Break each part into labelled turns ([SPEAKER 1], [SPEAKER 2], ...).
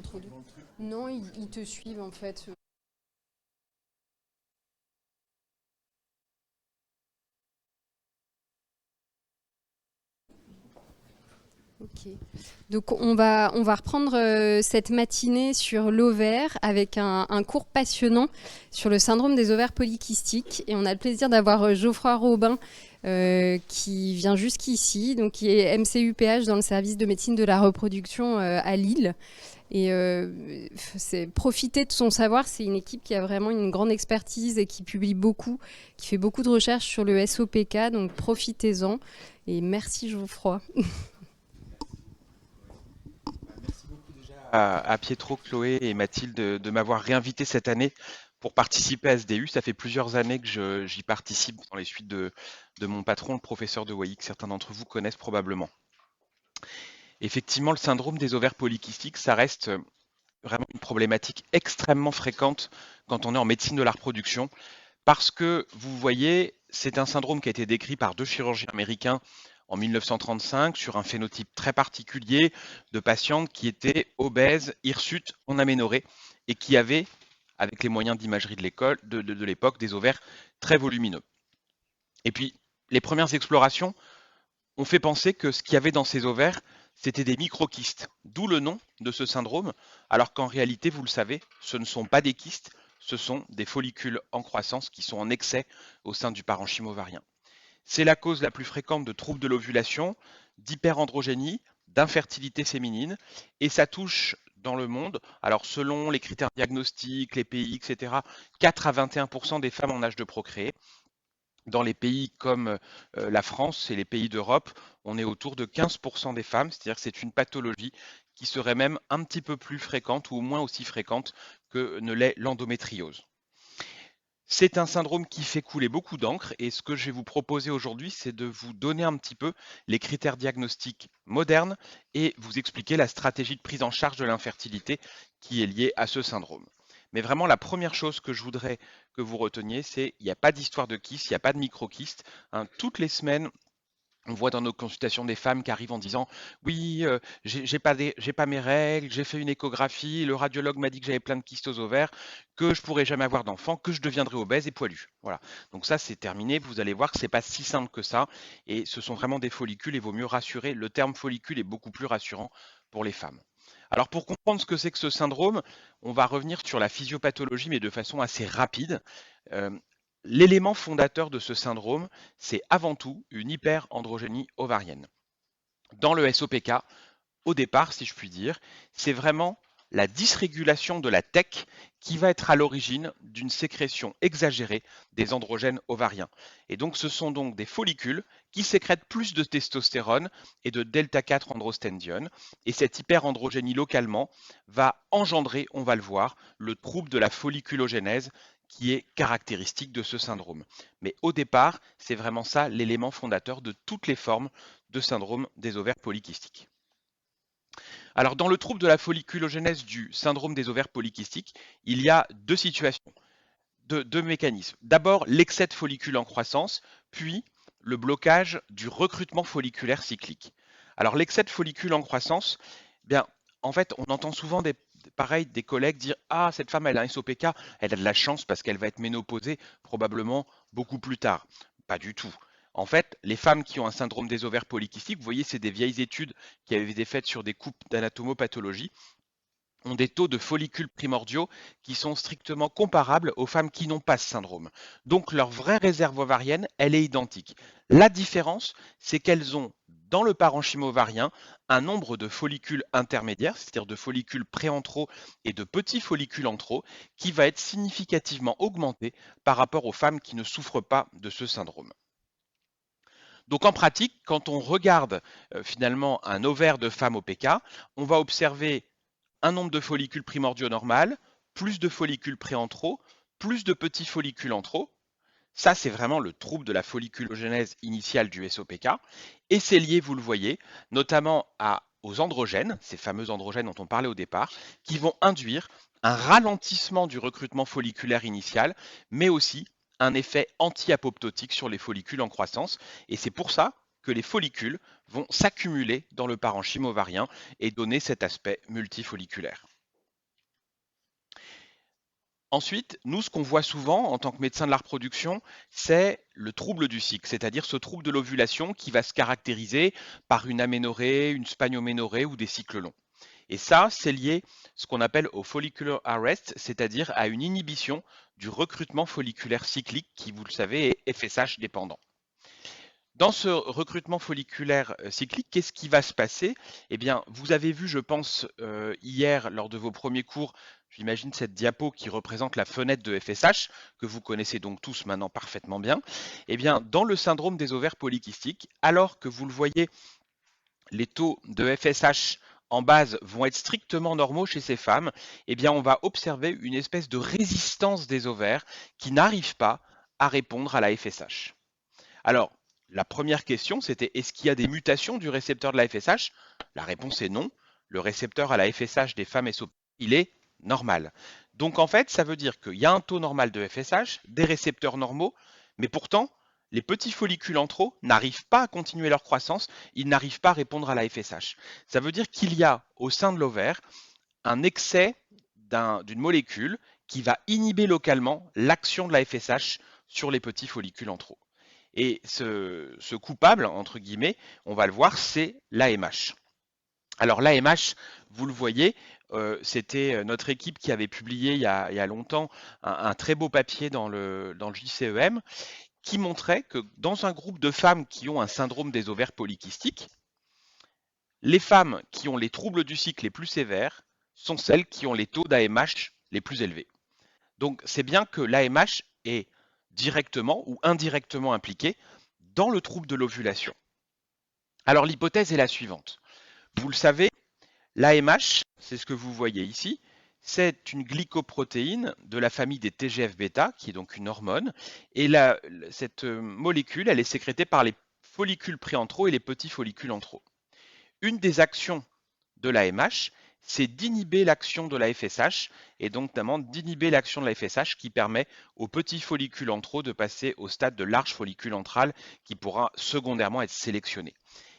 [SPEAKER 1] Trop de- Non, ils te suivent en fait. Ok. Donc on va reprendre cette matinée sur l'ovaire avec un cours passionnant sur le syndrome des ovaires polykystiques. Et on a le plaisir d'avoir Geoffroy Robin qui vient jusqu'ici, donc qui est MCUPH dans le service de médecine de la reproduction à Lille. Et profiter de son savoir. C'est une équipe qui a vraiment une grande expertise et qui publie beaucoup, qui fait beaucoup de recherches sur le SOPK. Donc profitez-en. Et merci Geoffroy.
[SPEAKER 2] Merci beaucoup déjà à Pietro, Chloé et Mathilde de m'avoir réinvité cette année pour participer à SDU. Ça fait plusieurs années que j'y participe dans les suites de mon patron, le professeur de Wai, que certains d'entre vous connaissent probablement. Effectivement, le syndrome des ovaires polykystiques, ça reste vraiment une problématique extrêmement fréquente quand on est en médecine de la reproduction, parce que vous voyez, c'est un syndrome qui a été décrit par deux chirurgiens américains en 1935 sur un phénotype très particulier de patientes qui étaient obèses, hirsutes, en aménorrhée et qui avaient, avec les moyens d'imagerie de l'école, de l'époque, des ovaires très volumineux. Et puis, les premières explorations ont fait penser que ce qu'il y avait dans ces ovaires, c'était des microkystes, d'où le nom de ce syndrome, alors qu'en réalité, vous le savez, ce ne sont pas des kystes, ce sont des follicules en croissance qui sont en excès au sein du parenchyme ovarien. C'est la cause la plus fréquente de troubles de l'ovulation, d'hyperandrogénie, d'infertilité féminine, et ça touche dans le monde, alors selon les critères diagnostiques, les pays, etc., 4 à 21% des femmes en âge de procréer. Dans les pays comme la France et les pays d'Europe, on est autour de 15% des femmes, c'est-à-dire que c'est une pathologie qui serait même un petit peu plus fréquente ou au moins aussi fréquente que ne l'est l'endométriose. C'est un syndrome qui fait couler beaucoup d'encre et ce que je vais vous proposer aujourd'hui, c'est de vous donner un petit peu les critères diagnostiques modernes et vous expliquer la stratégie de prise en charge de l'infertilité qui est liée à ce syndrome. Mais vraiment, la première chose que je voudrais que vous reteniez, c'est qu'il n'y a pas d'histoire de kyste, il n'y a pas de microkyste. Hein. Toutes les semaines, on voit dans nos consultations des femmes qui arrivent en disant oui, j'ai pas mes règles, j'ai fait une échographie, le radiologue m'a dit que j'avais plein de kystes aux ovaires, que je pourrais jamais avoir d'enfant, que je deviendrai obèse et poilu. Voilà. Donc ça c'est terminé. Vous allez voir que c'est pas si simple que ça et ce sont vraiment des follicules. Il vaut mieux rassurer. Le terme follicule est beaucoup plus rassurant pour les femmes. Alors pour comprendre ce que c'est que ce syndrome, on va revenir sur la physiopathologie mais de façon assez rapide. Euh, L'élément fondateur de ce syndrome, c'est avant tout une hyperandrogénie ovarienne. Dans le SOPK, au départ, si je puis dire, c'est vraiment la dysrégulation de la TEC qui va être à l'origine d'une sécrétion exagérée des androgènes ovariens. Et donc ce sont donc des follicules qui sécrètent plus de testostérone et de delta-4 androstendione. Et cette hyperandrogénie localement va engendrer, on va le voir, le trouble de la folliculogénèse qui est caractéristique de ce syndrome. Mais au départ, c'est vraiment ça l'élément fondateur de toutes les formes de syndrome des ovaires polykystiques. Alors, dans le trouble de la folliculogénèse du syndrome des ovaires polykystiques, il y a deux situations, deux mécanismes. D'abord, l'excès de follicules en croissance, puis le blocage du recrutement folliculaire cyclique. Alors, l'excès de follicules en croissance, eh bien, en fait, on entend souvent pareil, des collègues dire ah, cette femme, elle a un SOPK, elle a de la chance parce qu'elle va être ménopausée probablement beaucoup plus tard. Pas du tout. En fait, les femmes qui ont un syndrome des ovaires polykystiques, vous voyez, c'est des vieilles études qui avaient été faites sur des couples d'anatomopathologie, ont des taux de follicules primordiaux qui sont strictement comparables aux femmes qui n'ont pas ce syndrome. Donc leur vraie réserve ovarienne, elle est identique. La différence, c'est qu'elles ont dans le parenchyme ovarien un nombre de follicules intermédiaires, c'est-à-dire de follicules préentraux et de petits follicules entraux, qui va être significativement augmenté par rapport aux femmes qui ne souffrent pas de ce syndrome. Donc en pratique, quand on regarde finalement un ovaire de femme au PK, on va observer un nombre de follicules primordiaux normal, plus de follicules préentraux, plus de petits follicules entraux. Ça, c'est vraiment le trouble de la folliculogénèse initiale du SOPK. Et c'est lié, vous le voyez, notamment aux androgènes, ces fameux androgènes dont on parlait au départ, qui vont induire un ralentissement du recrutement folliculaire initial, mais aussi un effet anti-apoptotique sur les follicules en croissance. Et c'est pour ça que les follicules vont s'accumuler dans le parenchyme ovarien et donner cet aspect multifolliculaire. Ensuite, nous, ce qu'on voit souvent en tant que médecin de la reproduction, c'est le trouble du cycle, c'est-à-dire ce trouble de l'ovulation qui va se caractériser par une aménorrhée, une spanioménorrhée ou des cycles longs. Et ça, c'est lié ce qu'on appelle au follicular arrest, c'est-à-dire à une inhibition du recrutement folliculaire cyclique qui, vous le savez, est FSH dépendant. Dans ce recrutement folliculaire cyclique, qu'est-ce qui va se passer? Eh bien, vous avez vu, je pense, hier, lors de vos premiers cours, j'imagine cette diapo qui représente la fenêtre de FSH, que vous connaissez donc tous maintenant parfaitement bien. Eh bien, dans le syndrome des ovaires polykystiques, alors que vous le voyez, les taux de FSH en base vont être strictement normaux chez ces femmes, eh bien, on va observer une espèce de résistance des ovaires qui n'arrive pas à répondre à la FSH. Alors, la première question, c'était est-ce qu'il y a des mutations du récepteur de la FSH? La réponse est non. Le récepteur à la FSH des femmes SOP, il est normal. Donc en fait, ça veut dire qu'il y a un taux normal de FSH, des récepteurs normaux, mais pourtant, les petits follicules en trop n'arrivent pas à continuer leur croissance, ils n'arrivent pas à répondre à la FSH. Ça veut dire qu'il y a au sein de l'ovaire un excès d'une molécule qui va inhiber localement l'action de la FSH sur les petits follicules en trop. Et ce coupable, entre guillemets, on va le voir, c'est l'AMH. Alors l'AMH, vous le voyez, c'était notre équipe qui avait publié il y a longtemps un très beau papier dans le JCEM qui montrait que dans un groupe de femmes qui ont un syndrome des ovaires polykystiques, les femmes qui ont les troubles du cycle les plus sévères sont celles qui ont les taux d'AMH les plus élevés. Donc c'est bien que l'AMH est directement ou indirectement impliquée dans le trouble de l'ovulation. Alors l'hypothèse est la suivante. Vous le savez, l'AMH, c'est ce que vous voyez ici, c'est une glycoprotéine de la famille des TGF-bêta, qui est donc une hormone, et cette molécule, elle est sécrétée par les follicules préentraux et les petits follicules entraux. Une des actions de l'AMH, c'est d'inhiber l'action de la FSH, et donc notamment d'inhiber l'action de la FSH qui permet aux petits follicules entraux de passer au stade de large follicule antral qui pourra secondairement être sélectionné.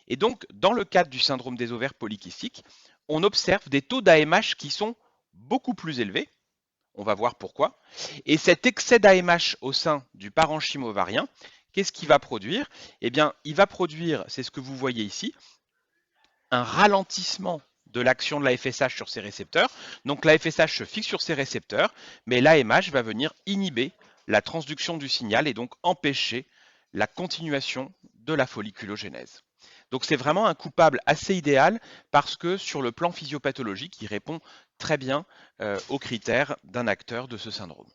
[SPEAKER 2] Et donc, dans le cadre du syndrome des ovaires polykystiques, on observe des taux d'AMH qui sont beaucoup plus élevés. On va voir pourquoi. Et cet excès d'AMH au sein du parenchyme ovarien, qu'est-ce qu'il va produire? Eh bien, il va produire, c'est ce que vous voyez ici, un ralentissement de l'action de la FSH sur ces récepteurs. Donc la FSH se fixe sur ces récepteurs, mais l'AMH va venir inhiber la transduction du signal et donc empêcher la continuation de la folliculogénèse. Donc c'est vraiment un coupable assez idéal parce que sur le plan physiopathologique, il répond très bien aux critères d'un acteur de ce syndrome.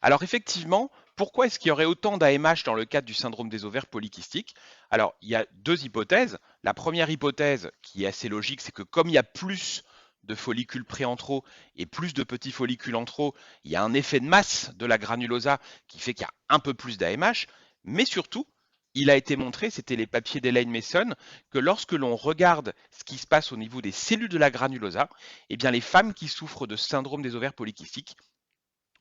[SPEAKER 2] Alors effectivement, pourquoi est-ce qu'il y aurait autant d'AMH dans le cadre du syndrome des ovaires polykystiques? Alors il y a deux hypothèses. La première hypothèse, qui est assez logique, c'est que comme il y a plus de follicules préentraux et plus de petits follicules entraux, il y a un effet de masse de la granulosa qui fait qu'il y a un peu plus d'AMH, mais surtout, il a été montré, c'était les papiers d'Elaine Mason, que lorsque l'on regarde ce qui se passe au niveau des cellules de la granulosa, eh bien les femmes qui souffrent de syndrome des ovaires polykystiques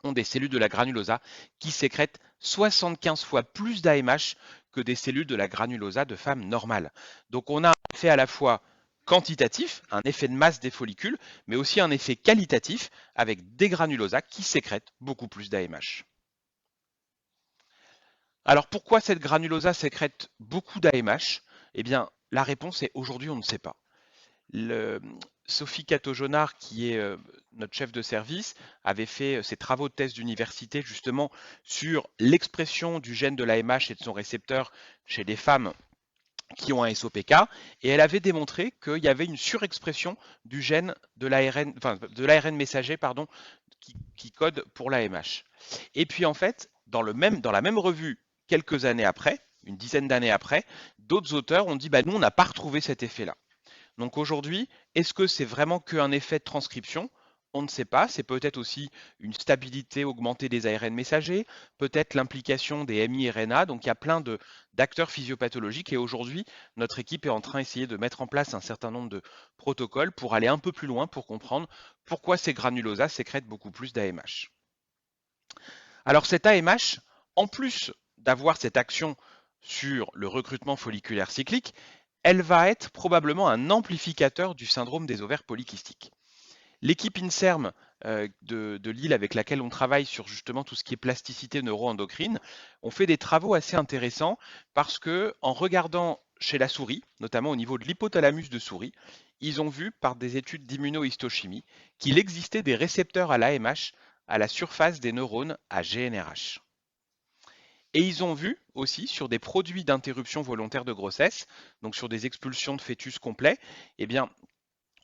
[SPEAKER 2] ont des cellules de la granulosa qui sécrètent 75 fois plus d'AMH que des cellules de la granulosa de femmes normales. Donc on a un effet à la fois quantitatif, un effet de masse des follicules, mais aussi un effet qualitatif avec des granulosas qui sécrètent beaucoup plus d'AMH. Alors pourquoi cette granulosa sécrète beaucoup d'AMH? Eh bien, la réponse est aujourd'hui on ne sait pas. Sophie Cato-Jonard, qui est notre chef de service, avait fait ses travaux de thèse d'université justement sur l'expression du gène de l'AMH et de son récepteur chez des femmes qui ont un SOPK, et elle avait démontré qu'il y avait une surexpression du gène de l'ARN messager qui code pour l'AMH. Et puis en fait, dans la même revue, quelques années après, une dizaine d'années après, d'autres auteurs ont dit nous on n'a pas retrouvé cet effet-là. Donc aujourd'hui, est-ce que c'est vraiment qu'un effet de transcription? On ne sait pas, c'est peut-être aussi une stabilité augmentée des ARN messagers, peut-être l'implication des miRNA, donc il y a plein d'acteurs physiopathologiques et aujourd'hui, notre équipe est en train d'essayer de mettre en place un certain nombre de protocoles pour aller un peu plus loin pour comprendre pourquoi ces granulosas sécrètent beaucoup plus d'AMH. Alors cet AMH, en plus d'avoir cette action sur le recrutement folliculaire cyclique, elle va être probablement un amplificateur du syndrome des ovaires polykystiques. L'équipe INSERM de Lille avec laquelle on travaille sur justement tout ce qui est plasticité neuroendocrine, ont fait des travaux assez intéressants parce que en regardant chez la souris, notamment au niveau de l'hypothalamus de souris, ils ont vu par des études d'immunohistochimie qu'il existait des récepteurs à l'AMH à la surface des neurones à GNRH. Et ils ont vu aussi sur des produits d'interruption volontaire de grossesse, donc sur des expulsions de fœtus complets, eh bien,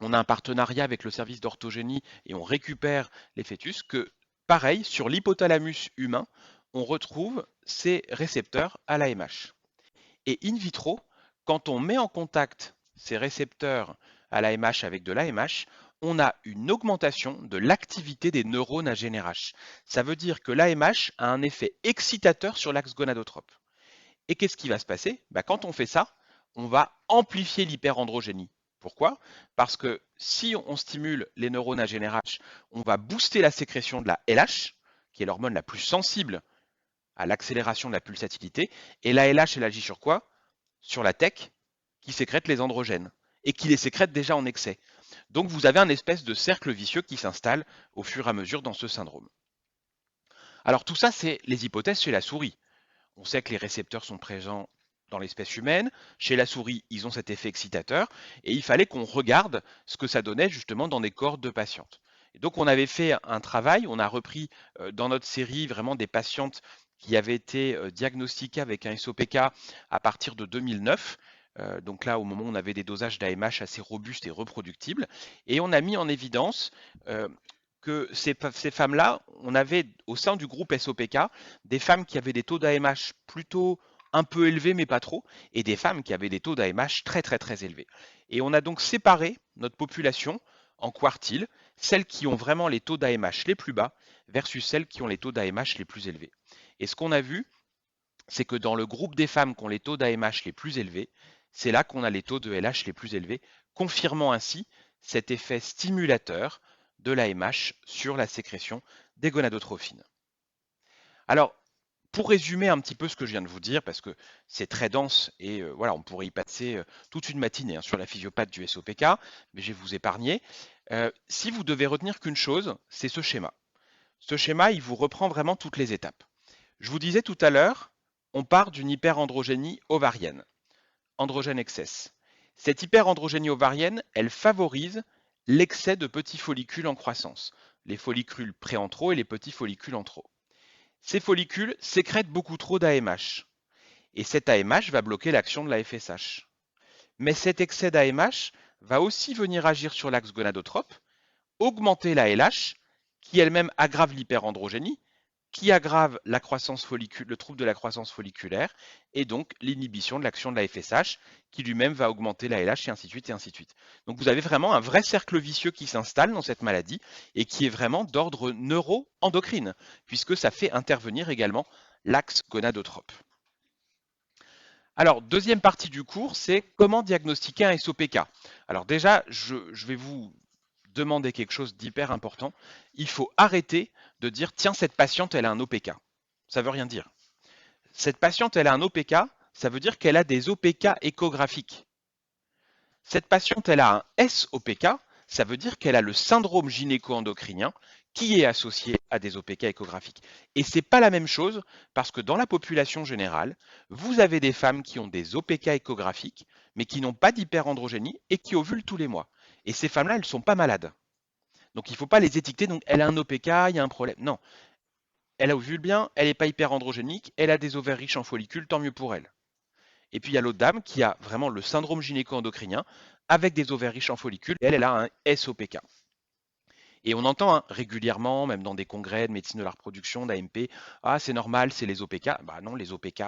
[SPEAKER 2] on a un partenariat avec le service d'orthogénie et on récupère les fœtus, que pareil, sur l'hypothalamus humain, on retrouve ces récepteurs à l'AMH. Et in vitro, quand on met en contact ces récepteurs à l'AMH avec de l'AMH, on a une augmentation de l'activité des neurones à GNRH. Ça veut dire que l'AMH a un effet excitateur sur l'axe gonadotrope. Et qu'est-ce qui va se passer? Quand on fait ça, on va amplifier l'hyperandrogénie. Pourquoi? Parce que si on stimule les neurones à GNRH, on va booster la sécrétion de la LH, qui est l'hormone la plus sensible à l'accélération de la pulsatilité. Et la LH, elle agit sur quoi? Sur la TEC, qui sécrète les androgènes, et qui les sécrète déjà en excès. Donc vous avez un espèce de cercle vicieux qui s'installe au fur et à mesure dans ce syndrome. Alors tout ça, c'est les hypothèses chez la souris. On sait que les récepteurs sont présents dans l'espèce humaine. Chez la souris, ils ont cet effet excitateur. Et il fallait qu'on regarde ce que ça donnait justement dans des cohortes de patientes. Et donc on avait fait un travail, on a repris dans notre série vraiment des patientes qui avaient été diagnostiquées avec un SOPK à partir de 2009. Donc là, au moment où on avait des dosages d'AMH assez robustes et reproductibles. Et on a mis en évidence que ces femmes-là, on avait au sein du groupe SOPK des femmes qui avaient des taux d'AMH plutôt un peu élevés, mais pas trop, et des femmes qui avaient des taux d'AMH très très très élevés. Et on a donc séparé notre population en quartiles, celles qui ont vraiment les taux d'AMH les plus bas versus celles qui ont les taux d'AMH les plus élevés. Et ce qu'on a vu, c'est que dans le groupe des femmes qui ont les taux d'AMH les plus élevés, c'est là qu'on a les taux de LH les plus élevés, confirmant ainsi cet effet stimulateur de l'AMH sur la sécrétion des gonadotrophines. Alors, pour résumer un petit peu ce que je viens de vous dire, parce que c'est très dense et voilà, on pourrait y passer toute une matinée sur la physiopathe du SOPK, mais je vais vous épargner. Si vous devez retenir qu'une chose, c'est ce schéma. Ce schéma, il vous reprend vraiment toutes les étapes. Je vous disais tout à l'heure, on part d'une hyperandrogénie ovarienne, androgène excess. Cette hyperandrogénie ovarienne, elle favorise l'excès de petits follicules en croissance, les follicules préantraux et les petits follicules antraux. Ces follicules sécrètent beaucoup trop d'AMH, et cet AMH va bloquer l'action de la FSH. Mais cet excès d'AMH va aussi venir agir sur l'axe gonadotrope, augmenter la LH, qui elle-même aggrave l'hyperandrogénie, qui aggrave la croissance le trouble de la croissance folliculaire, et donc l'inhibition de l'action de la FSH, qui lui-même va augmenter la LH, et ainsi de suite, et ainsi de suite. Donc vous avez vraiment un vrai cercle vicieux qui s'installe dans cette maladie, et qui est vraiment d'ordre neuro-endocrine, puisque ça fait intervenir également l'axe gonadotrope. Alors, deuxième partie du cours, c'est comment diagnostiquer un SOPK. Alors déjà, je vais vous demander quelque chose d'hyper important. Il faut arrêter de dire tiens, cette patiente, elle a un OPK. Ça veut rien dire. Cette patiente, elle a un OPK, ça veut dire qu'elle a des OPK échographiques. Cette patiente, elle a un SOPK, ça veut dire qu'elle a le syndrome gynéco-endocrinien qui est associé à des OPK échographiques. Et ce n'est pas la même chose parce que dans la population générale, vous avez des femmes qui ont des OPK échographiques, mais qui n'ont pas d'hyperandrogénie et qui ovulent tous les mois. Et ces femmes-là, elles ne sont pas malades. Donc il ne faut pas les étiqueter, donc elle a un OPK, il y a un problème. Non, elle ovule bien, elle n'est pas hyperandrogénique, elle a des ovaires riches en follicules, tant mieux pour elle. Et puis il y a l'autre dame qui a vraiment le syndrome gynéco-endocrinien avec des ovaires riches en follicules, et elle a un SOPK. Et on entend régulièrement, même dans des congrès de médecine de la reproduction, d'AMP, ah c'est normal, c'est les OPK. Bah non, les OPK,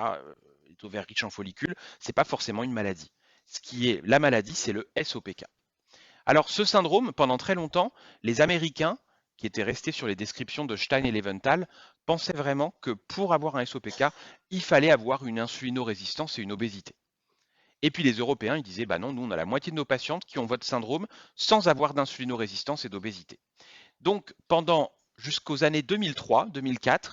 [SPEAKER 2] les ovaires riches en follicules, c'est pas forcément une maladie. Ce qui est la maladie, c'est le SOPK. Alors ce syndrome, pendant très longtemps, les Américains, qui étaient restés sur les descriptions de Stein et Leventhal, pensaient vraiment que pour avoir un SOPK, il fallait avoir une insulinorésistance et une obésité. Et puis les Européens, ils disaient, bah non, nous on a la moitié de nos patientes qui ont votre syndrome sans avoir d'insulinorésistance et d'obésité. Donc pendant jusqu'aux années 2003-2004,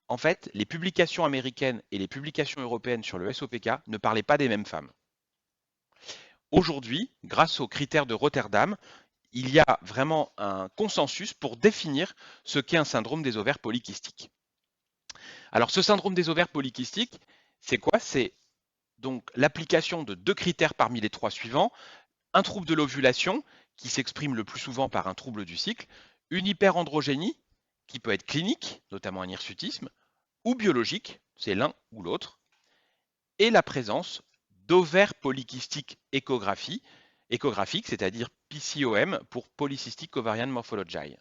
[SPEAKER 2] en fait, les publications américaines et les publications européennes sur le SOPK ne parlaient pas des mêmes femmes. Aujourd'hui, grâce aux critères de Rotterdam, il y a vraiment un consensus pour définir ce qu'est un syndrome des ovaires polykystiques. Alors ce syndrome des ovaires polykystiques, c'est quoi? C'est donc l'application de 2 critères parmi les 3 suivants: un trouble de l'ovulation qui s'exprime le plus souvent par un trouble du cycle, une hyperandrogénie qui peut être clinique, notamment un hirsutisme, ou biologique, c'est l'un ou l'autre, et la présence d'ovaires polykystiques échographiques, c'est-à-dire PCOM pour Polycystic Ovarian Morphology.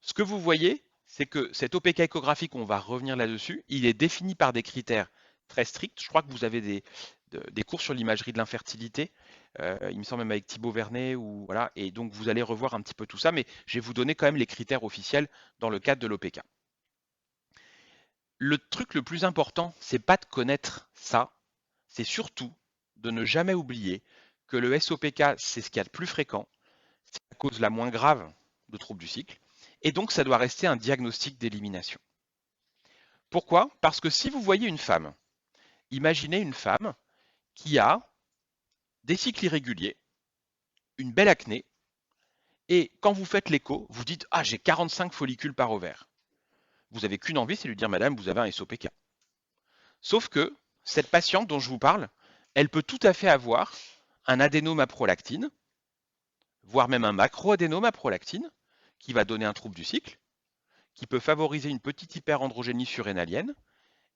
[SPEAKER 2] Ce que vous voyez, c'est que cet OPK échographique, on va revenir là-dessus, il est défini par des critères très stricts. Je crois que vous avez des cours sur l'imagerie de l'infertilité, il me semble même avec Thibaut Vernet, ou voilà, et donc vous allez revoir un petit peu tout ça, mais je vais vous donner quand même les critères officiels dans le cadre de l'OPK. Le truc le plus important, c'est pas de connaître ça, c'est surtout de ne jamais oublier que le SOPK, c'est ce qu'il y a de plus fréquent, c'est la cause la moins grave de troubles du cycle, et donc ça doit rester un diagnostic d'élimination. Pourquoi? Parce que si vous voyez une femme, imaginez une femme qui a des cycles irréguliers, une belle acné, et quand vous faites l'écho, vous dites: ah, j'ai 45 follicules par ovaire. Vous n'avez qu'une envie, c'est de lui dire: madame, vous avez un SOPK. Sauf que cette patiente dont je vous parle, elle peut tout à fait avoir un adénome à prolactine, voire même un macroadénome à prolactine, qui va donner un trouble du cycle, qui peut favoriser une petite hyperandrogénie surrénalienne,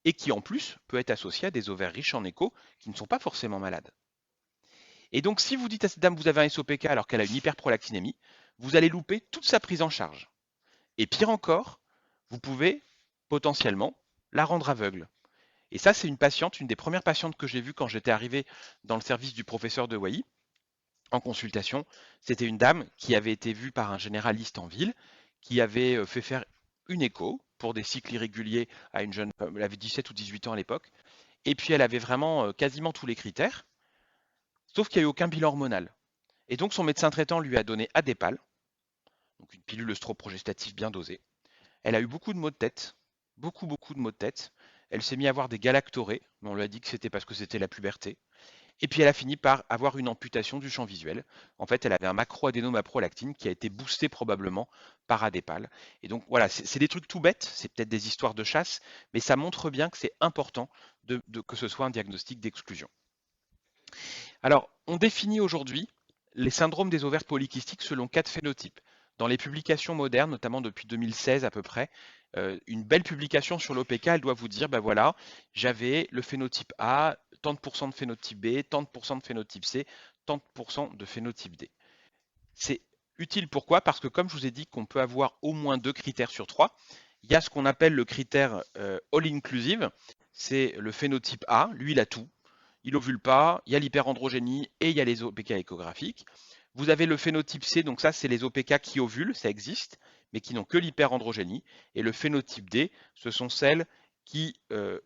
[SPEAKER 2] et qui en plus peut être associé à des ovaires riches en écho qui ne sont pas forcément malades. Et donc si vous dites à cette dame: vous avez un SOPK alors qu'elle a une hyperprolactinémie, vous allez louper toute sa prise en charge. Et pire encore, vous pouvez potentiellement la rendre aveugle. Et ça, c'est une des premières patientes que j'ai vues quand j'étais arrivé dans le service du professeur de Wai en consultation. C'était une dame qui avait été vue par un généraliste en ville, qui avait fait faire une écho pour des cycles irréguliers à une jeune femme. Elle avait 17 ou 18 ans à l'époque. Et puis elle avait vraiment quasiment tous les critères, sauf qu'il n'y a eu aucun bilan hormonal. Et donc son médecin traitant lui a donné Adépal, donc une pilule œstroprogestative bien dosée. Elle a eu beaucoup de maux de tête, beaucoup de maux de tête. Elle s'est mise à avoir des galactorées, mais on lui a dit que c'était parce que c'était la puberté. Et puis elle a fini par avoir une amputation du champ visuel. En fait, elle avait un macroadénome à prolactine qui a été boosté probablement par Adépal. Et donc voilà, c'est des trucs tout bêtes, c'est peut-être des histoires de chasse, mais ça montre bien que c'est important que ce soit un diagnostic d'exclusion. Alors, on définit aujourd'hui les syndromes des ovaires polykystiques selon 4 phénotypes. Dans les publications modernes, notamment depuis 2016 à peu près, une belle publication sur l'OPK, elle doit vous dire: ben voilà, j'avais le phénotype A, tant de pourcents de phénotype B, tant de pourcents de phénotype C, tant de pourcents de phénotype D. C'est utile, pourquoi? Parce que comme je vous ai dit qu'on peut avoir au moins 2 critères sur 3, il y a ce qu'on appelle le critère all-inclusive, c'est le phénotype A, lui il a tout. Il ovule pas, il y a l'hyperandrogénie et il y a les OPK échographiques. Vous avez le phénotype C, donc ça c'est les OPK qui ovulent, ça existe, mais qui n'ont que l'hyperandrogénie. Et le phénotype D, ce sont celles qui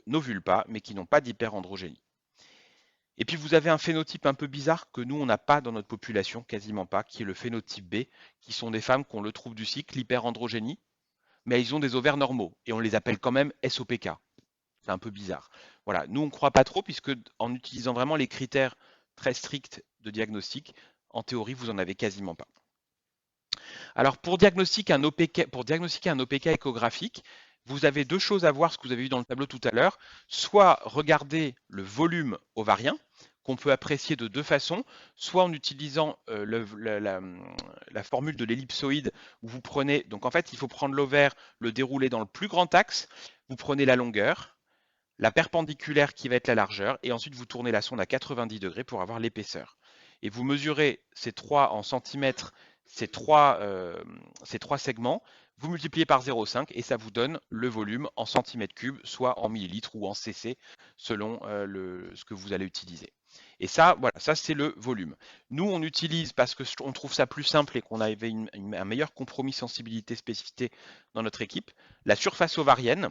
[SPEAKER 2] n'ovulent pas, mais qui n'ont pas d'hyperandrogénie. Et puis vous avez un phénotype un peu bizarre que nous on n'a pas dans notre population, quasiment pas, qui est le phénotype B, qui sont des femmes qui ont le trouble du cycle, l'hyperandrogénie, mais ils ont des ovaires normaux, et on les appelle quand même SOPK. C'est un peu bizarre. Voilà, nous on ne croit pas trop, puisque en utilisant vraiment les critères très stricts de diagnostic, en théorie vous en avez quasiment pas. Alors pour diagnostiquer un OPK échographique, vous avez 2 choses à voir, ce que vous avez vu dans le tableau tout à l'heure. Soit regarder le volume ovarien, qu'on peut apprécier de 2 façons, soit en utilisant la formule de l'ellipsoïde, où vous prenez, donc en fait il faut prendre l'ovaire, le dérouler dans le plus grand axe, vous prenez la longueur, la perpendiculaire qui va être la largeur, et ensuite vous tournez la sonde à 90 degrés pour avoir l'épaisseur. Et vous mesurez ces 3 en centimètres, ces trois segments, vous multipliez par 0,5 et ça vous donne le volume en centimètres cubes, soit en millilitres ou en cc, selon ce que vous allez utiliser. Et ça, voilà, ça c'est le volume. Nous, on utilise, parce qu'on trouve ça plus simple et qu'on avait un meilleur compromis sensibilité-spécificité dans notre équipe, la surface ovarienne,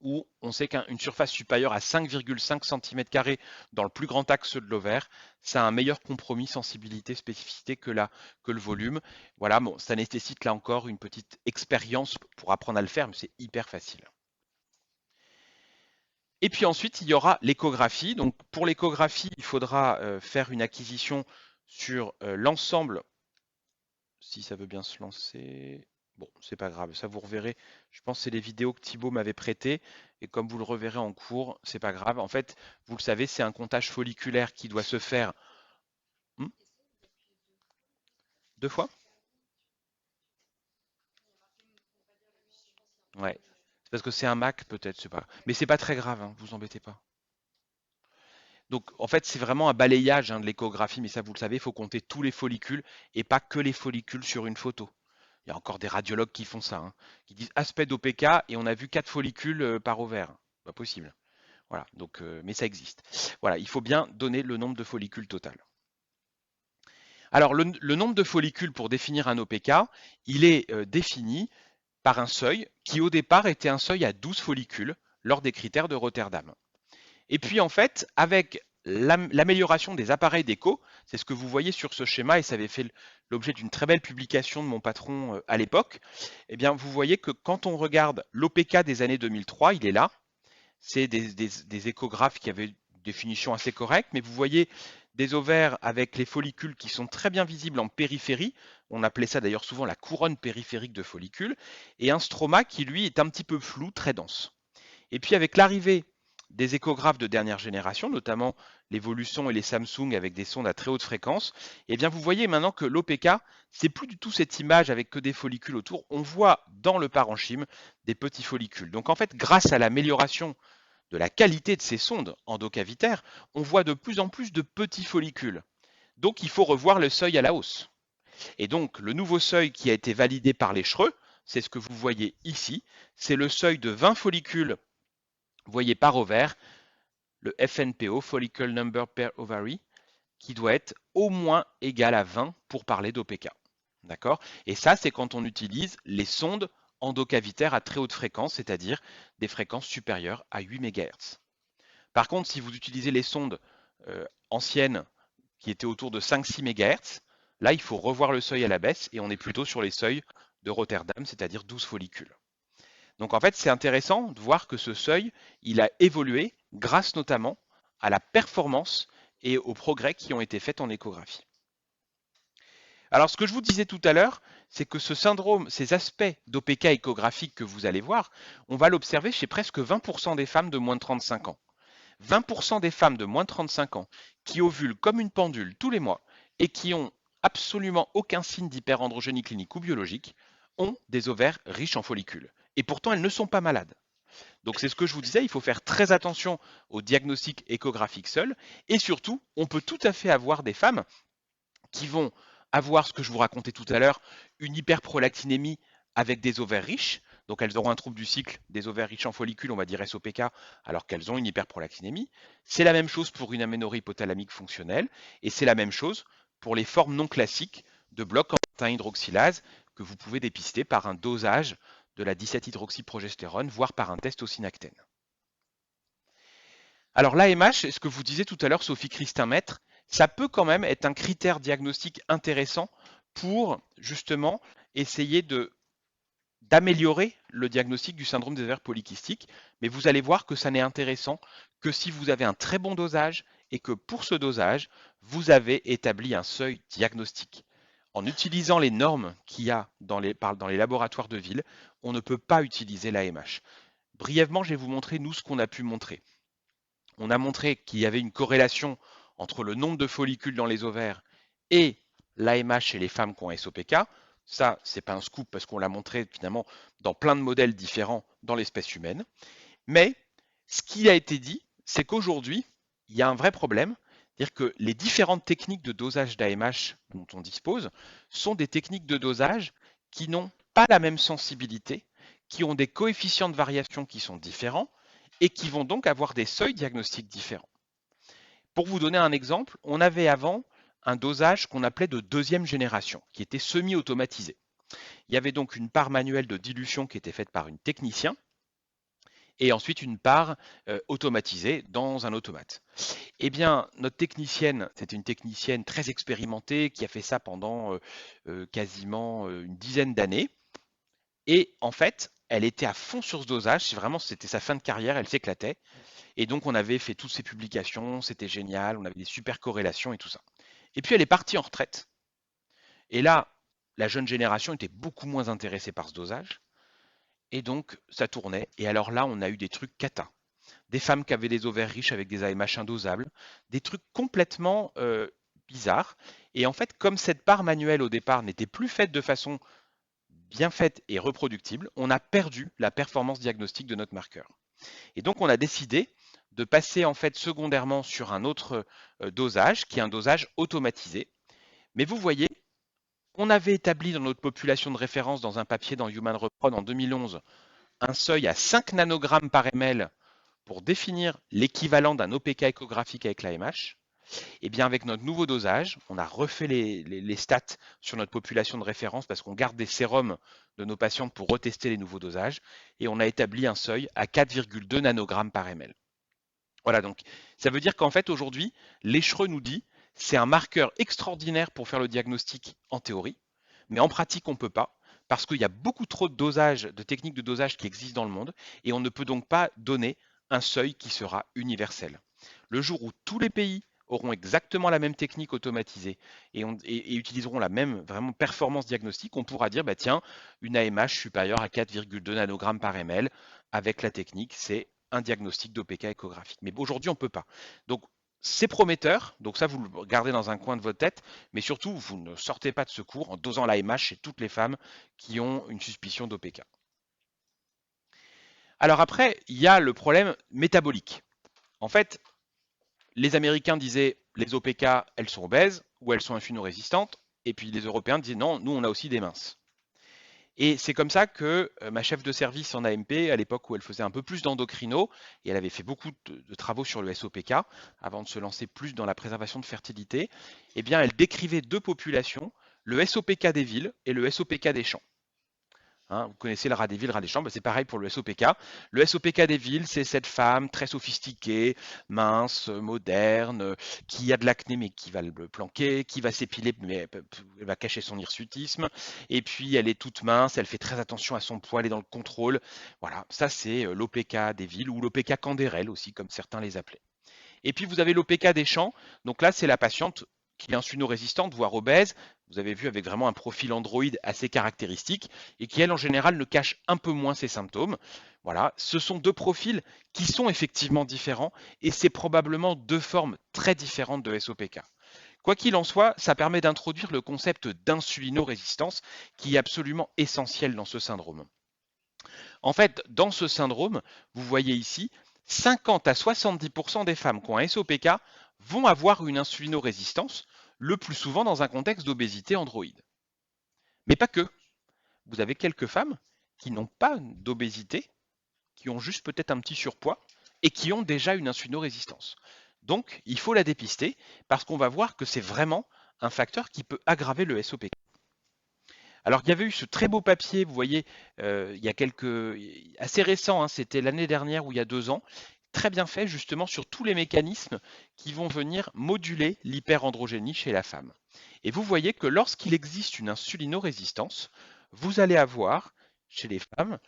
[SPEAKER 2] où on sait qu'une surface supérieure à 5,5 cm² dans le plus grand axe de l'ovaire, ça a un meilleur compromis sensibilité-spécificité que le volume. Voilà, bon, ça nécessite là encore une petite expérience pour apprendre à le faire, mais c'est hyper facile. Et puis ensuite, il y aura l'échographie. Donc pour l'échographie, il faudra faire une acquisition sur l'ensemble si ça veut bien se lancer. Bon, c'est pas grave, ça vous reverrez. Je pense que c'est les vidéos que Thibaut m'avait prêtées. Et comme vous le reverrez en cours, c'est pas grave. En fait, vous le savez, c'est un comptage folliculaire qui doit se faire 2 fois. Ouais. C'est parce que c'est un Mac, peut-être, c'est pas. Mais c'est pas très grave, hein, vous embêtez pas. Donc, en fait, c'est vraiment un balayage, hein, de l'échographie, mais ça, vous le savez, il faut compter tous les follicules et pas que les follicules sur une photo. Il y a encore des radiologues qui font ça, hein, qui disent aspect d'OPK et on a vu 4 follicules par ovaire. Pas possible. Voilà, donc, mais ça existe. Voilà, il faut bien donner le nombre de follicules total. Alors, le nombre de follicules pour définir un OPK, il est défini par un seuil qui, au départ, était un seuil à 12 follicules lors des critères de Rotterdam. Et puis, en fait, avec l'amélioration des appareils d'écho, c'est ce que vous voyez sur ce schéma, et ça avait fait l'objet d'une très belle publication de mon patron à l'époque, eh bien, vous voyez que quand on regarde l'OPK des années 2003, il est là. C'est des échographes qui avaient une définition assez correcte, mais vous voyez des ovaires avec les follicules qui sont très bien visibles en périphérie. On appelait ça d'ailleurs souvent la couronne périphérique de follicules, et un stroma qui, lui, est un petit peu flou, très dense. Et puis avec l'arrivée des échographes de dernière génération, notamment les Voluson et les Samsung avec des sondes à très haute fréquence, eh bien vous voyez maintenant que l'OPK, c'est plus du tout cette image avec que des follicules autour. On voit dans le parenchyme des petits follicules. Donc en fait, grâce à l'amélioration de la qualité de ces sondes endocavitaires, on voit de plus en plus de petits follicules. Donc il faut revoir le seuil à la hausse. Et donc le nouveau seuil qui a été validé par les CHReux, c'est ce que vous voyez ici, c'est le seuil de 20 follicules, vous voyez par ovaire, le FNPO, Follicle Number per Ovary, qui doit être au moins égal à 20 pour parler d'OPK. D'accord? Et ça, c'est quand on utilise les sondes endocavitaires à très haute fréquence, c'est-à-dire des fréquences supérieures à 8 MHz. Par contre, si vous utilisez les sondes anciennes qui étaient autour de 5-6 MHz, là, il faut revoir le seuil à la baisse et on est plutôt sur les seuils de Rotterdam, c'est-à-dire 12 follicules. Donc en fait, c'est intéressant de voir que ce seuil, il a évolué grâce notamment à la performance et aux progrès qui ont été faits en échographie. Alors ce que je vous disais tout à l'heure, c'est que ce syndrome, ces aspects d'OPK échographique que vous allez voir, on va l'observer chez presque 20% des femmes de moins de 35 ans. 20% des femmes de moins de 35 ans qui ovulent comme une pendule tous les mois et qui ont absolument aucun signe d'hyperandrogénie clinique ou biologique ont des ovaires riches en follicules. Et pourtant, elles ne sont pas malades. Donc c'est ce que je vous disais, il faut faire très attention au diagnostic échographique seul. Et surtout, on peut tout à fait avoir des femmes qui vont avoir ce que je vous racontais tout à l'heure, une hyperprolactinémie avec des ovaires riches. Donc elles auront un trouble du cycle des ovaires riches en follicules, on va dire SOPK, alors qu'elles ont une hyperprolactinémie. C'est la même chose pour une aménorrhée hypothalamique fonctionnelle, et c'est la même chose pour les formes non classiques de bloc en hydroxylase que vous pouvez dépister par un dosage de la 17-hydroxyprogestérone, voire par un test au synactène. Alors l'AMH, c'est ce que vous disiez tout à l'heure, Sophie Christin-Maître, ça peut quand même être un critère diagnostique intéressant pour justement essayer d'améliorer le diagnostic du syndrome des ovaires polykystiques, mais vous allez voir que ça n'est intéressant que si vous avez un très bon dosage et que pour ce dosage, vous avez établi un seuil diagnostique. En utilisant les normes qu'il y a dans les laboratoires de ville, on ne peut pas utiliser l'AMH. Brièvement, je vais vous montrer, nous, ce qu'on a pu montrer. On a montré qu'il y avait une corrélation entre le nombre de follicules dans les ovaires et l'AMH chez les femmes qui ont SOPK. Ça, ce n'est pas un scoop parce qu'on l'a montré finalement dans plein de modèles différents dans l'espèce humaine. Mais ce qui a été dit, c'est qu'aujourd'hui, il y a un vrai problème, c'est-à-dire que les différentes techniques de dosage d'AMH dont on dispose sont des techniques de dosage qui n'ont pas la même sensibilité, qui ont des coefficients de variation qui sont différents et qui vont donc avoir des seuils diagnostiques différents. Pour vous donner un exemple, on avait avant un dosage qu'on appelait de deuxième génération, qui était semi-automatisé. Il y avait donc une part manuelle de dilution qui était faite par une technicien, et ensuite une part automatisée dans un automate. Eh bien, notre technicienne, c'était une technicienne très expérimentée qui a fait ça pendant quasiment une dizaine d'années. Et en fait, elle était à fond sur ce dosage. Vraiment, c'était sa fin de carrière, elle s'éclatait. Et donc, on avait fait toutes ces publications, c'était génial, on avait des super corrélations et tout ça. Et puis, elle est partie en retraite. Et là, la jeune génération était beaucoup moins intéressée par ce dosage, et donc ça tournait. Et alors là, on a eu des trucs cata. Des femmes qui avaient des ovaires riches avec des AMH indosables, des trucs complètement bizarres. Et en fait, comme cette part manuelle au départ n'était plus faite de façon bien faite et reproductible, on a perdu la performance diagnostique de notre marqueur. Et donc, on a décidé de passer en fait secondairement sur un autre dosage, qui est un dosage automatisé. Mais vous voyez, on avait établi dans notre population de référence dans un papier dans Human Reprod en 2011 un seuil à 5 nanogrammes par ml pour définir l'équivalent d'un OPK échographique avec l'AMH. Et bien avec notre nouveau dosage, on a refait les stats sur notre population de référence parce qu'on garde des sérums de nos patientes pour retester les nouveaux dosages et on a établi un seuil à 4,2 nanogrammes par ml. Voilà, donc ça veut dire qu'en fait aujourd'hui, l'échreux nous dit c'est un marqueur extraordinaire pour faire le diagnostic en théorie, mais en pratique on ne peut pas parce qu'il y a beaucoup trop de dosages, de techniques de dosage qui existent dans le monde et on ne peut donc pas donner un seuil qui sera universel. Le jour où tous les pays auront exactement la même technique automatisée et utiliseront la même vraiment performance diagnostique, on pourra dire bah tiens, une AMH supérieure à 4,2 nanogrammes par ml avec la technique, c'est un diagnostic d'OPK échographique. Mais aujourd'hui, on ne peut pas. Donc, c'est prometteur, donc ça, vous le gardez dans un coin de votre tête, mais surtout, vous ne sortez pas de ce cours en dosant l'AMH chez toutes les femmes qui ont une suspicion d'OPK. Alors après, il y a le problème métabolique. En fait, les Américains disaient les OPK, elles sont obèses ou elles sont insulino-résistantes, et puis les Européens disaient non, nous on a aussi des minces. Et c'est comme ça que ma chef de service en AMP, à l'époque où elle faisait un peu plus d'endocrino, et elle avait fait beaucoup de travaux sur le SOPK, avant de se lancer plus dans la préservation de fertilité, eh bien elle décrivait deux populations, le SOPK des villes et le SOPK des champs. Hein, vous connaissez le rat des villes, le rat des champs, bah c'est pareil pour le SOPK. Le SOPK des villes, c'est cette femme très sophistiquée, mince, moderne, qui a de l'acné mais qui va le planquer, qui va s'épiler mais elle va cacher son hirsutisme. Et puis elle est toute mince, elle fait très attention à son poids, elle est dans le contrôle. Voilà, ça c'est l'OPK des villes ou l'OPK Candérel aussi, comme certains les appelaient. Et puis vous avez l'OPK des champs. Donc là, c'est la patiente qui est insulino-résistante, voire obèse. Vous avez vu avec vraiment un profil androïde assez caractéristique et qui, elle, en général, ne cache un peu moins ses symptômes. Voilà, ce sont deux profils qui sont effectivement différents et c'est probablement deux formes très différentes de SOPK. Quoi qu'il en soit, ça permet d'introduire le concept d'insulino-résistance qui est absolument essentiel dans ce syndrome. En fait, dans ce syndrome, vous voyez ici, 50 à 70% des femmes qui ont un SOPK vont avoir une insulino-résistance, le plus souvent dans un contexte d'obésité androïde. Mais pas que. Vous avez quelques femmes qui n'ont pas d'obésité, qui ont juste peut-être un petit surpoids et qui ont déjà une insulino-résistance. Donc, il faut la dépister parce qu'on va voir que c'est vraiment un facteur qui peut aggraver le SOPK. Alors, il y avait eu ce très beau papier, vous voyez, il y a assez récent, hein, c'était l'année dernière ou il y a 2 ans, très bien fait justement sur tous les mécanismes qui vont venir moduler l'hyperandrogénie chez la femme. Et vous voyez que lorsqu'il existe une insulino-résistance, vous allez avoir chez les femmes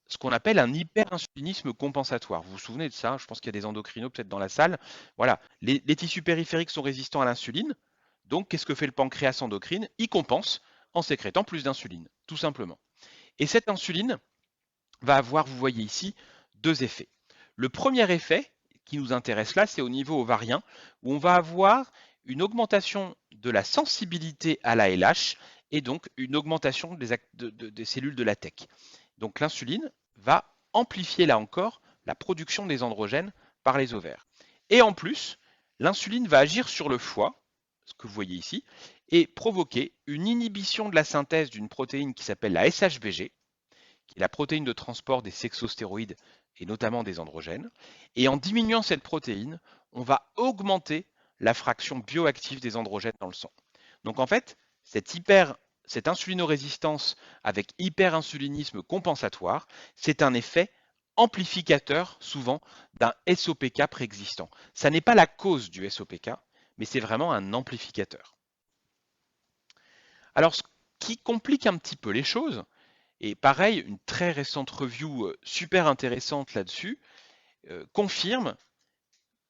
[SPEAKER 2] ce qu'on appelle un hyperinsulinisme compensatoire. Vous vous souvenez de ça? Je pense qu'il y a des endocrinos peut-être dans la salle. Voilà, les tissus périphériques sont résistants à l'insuline. Donc, qu'est-ce que fait le pancréas endocrine? Il compense en sécrétant plus d'insuline, tout simplement. Et cette insuline va avoir, vous voyez ici, deux effets. Le premier effet qui nous intéresse là, c'est au niveau ovarien, où on va avoir une augmentation de la sensibilité à la LH et donc une augmentation des cellules de la TEC. Donc l'insuline va amplifier là encore la production des androgènes par les ovaires. Et en plus, l'insuline va agir sur le foie, ce que vous voyez ici, et provoquer une inhibition de la synthèse d'une protéine qui s'appelle la SHBG, qui est la protéine de transport des sexostéroïdes et notamment des androgènes. Et en diminuant cette protéine, on va augmenter la fraction bioactive des androgènes dans le sang. Donc en fait, cette insulinorésistance avec hyperinsulinisme compensatoire, c'est un effet amplificateur souvent d'un SOPK préexistant. Ça n'est pas la cause du SOPK, mais c'est vraiment un amplificateur. Alors, ce qui complique un petit peu les choses, et pareil, une très récente review super intéressante là-dessus, confirme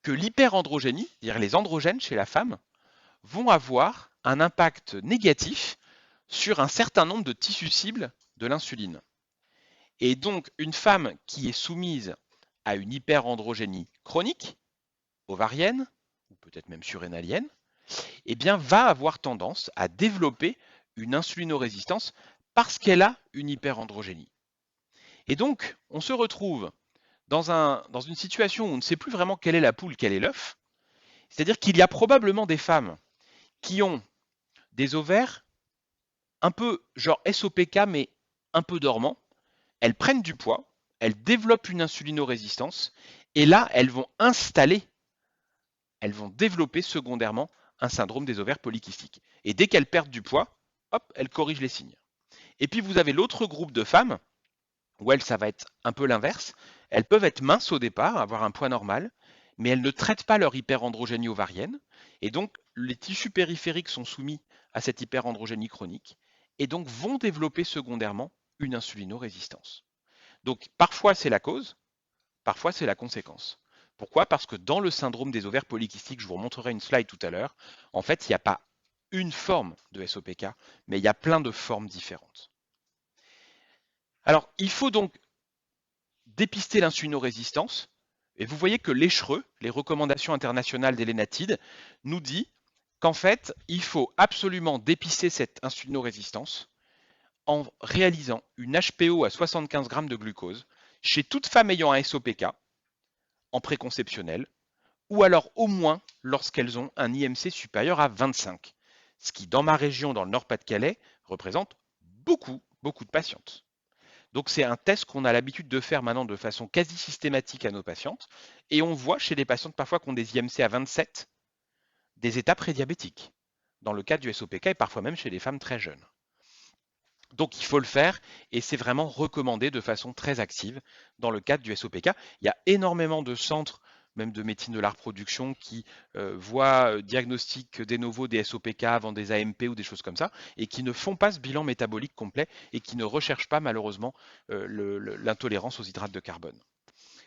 [SPEAKER 2] que l'hyperandrogénie, c'est-à-dire les androgènes chez la femme, vont avoir un impact négatif sur un certain nombre de tissus cibles de l'insuline. Et donc, une femme qui est soumise à une hyperandrogénie chronique, ovarienne, ou peut-être même surrénalienne, eh bien, va avoir tendance à développer une insulinorésistance parce qu'elle a une hyperandrogénie. Et donc, on se retrouve dans une situation où on ne sait plus vraiment quelle est la poule, quel est l'œuf. C'est-à-dire qu'il y a probablement des femmes qui ont des ovaires un peu genre SOPK, mais un peu dormants. Elles prennent du poids, elles développent une insulinorésistance, et là, elles vont développer secondairement un syndrome des ovaires polykystiques. Et dès qu'elles perdent du poids, hop, elles corrigent les signes. Et puis vous avez l'autre groupe de femmes, où elles, ça va être un peu l'inverse. Elles peuvent être minces au départ, avoir un poids normal, mais elles ne traitent pas leur hyperandrogénie ovarienne. Et donc, les tissus périphériques sont soumis à cette hyperandrogénie chronique, et donc vont développer secondairement une insulinorésistance. Donc, parfois c'est la cause, parfois c'est la conséquence. Pourquoi? Parce que dans le syndrome des ovaires polykystiques, je vous remontrerai une slide tout à l'heure, en fait, il n'y a pas une forme de SOPK, mais il y a plein de formes différentes. Alors, il faut donc dépister l'insulinorésistance, et vous voyez que l'ECHRE, les recommandations internationales d'Elénatide, nous dit qu'en fait, il faut absolument dépister cette insulinorésistance en réalisant une HPO à 75 grammes de glucose chez toute femme ayant un SOPK en préconceptionnel, ou alors au moins lorsqu'elles ont un IMC supérieur à 25, ce qui dans ma région, dans le Nord-Pas-de-Calais, représente beaucoup, beaucoup de patientes. Donc c'est un test qu'on a l'habitude de faire maintenant de façon quasi systématique à nos patientes, et on voit chez les patientes parfois qui ont des IMC à 27 des états prédiabétiques, dans le cas du SOPK et parfois même chez les femmes très jeunes. Donc il faut le faire et c'est vraiment recommandé de façon très active dans le cadre du SOPK. Il y a énormément de centres, même de médecine de la reproduction, qui voient diagnostic de novo des SOPK avant des AMP ou des choses comme ça, et qui ne font pas ce bilan métabolique complet et qui ne recherchent pas malheureusement l'intolérance aux hydrates de carbone.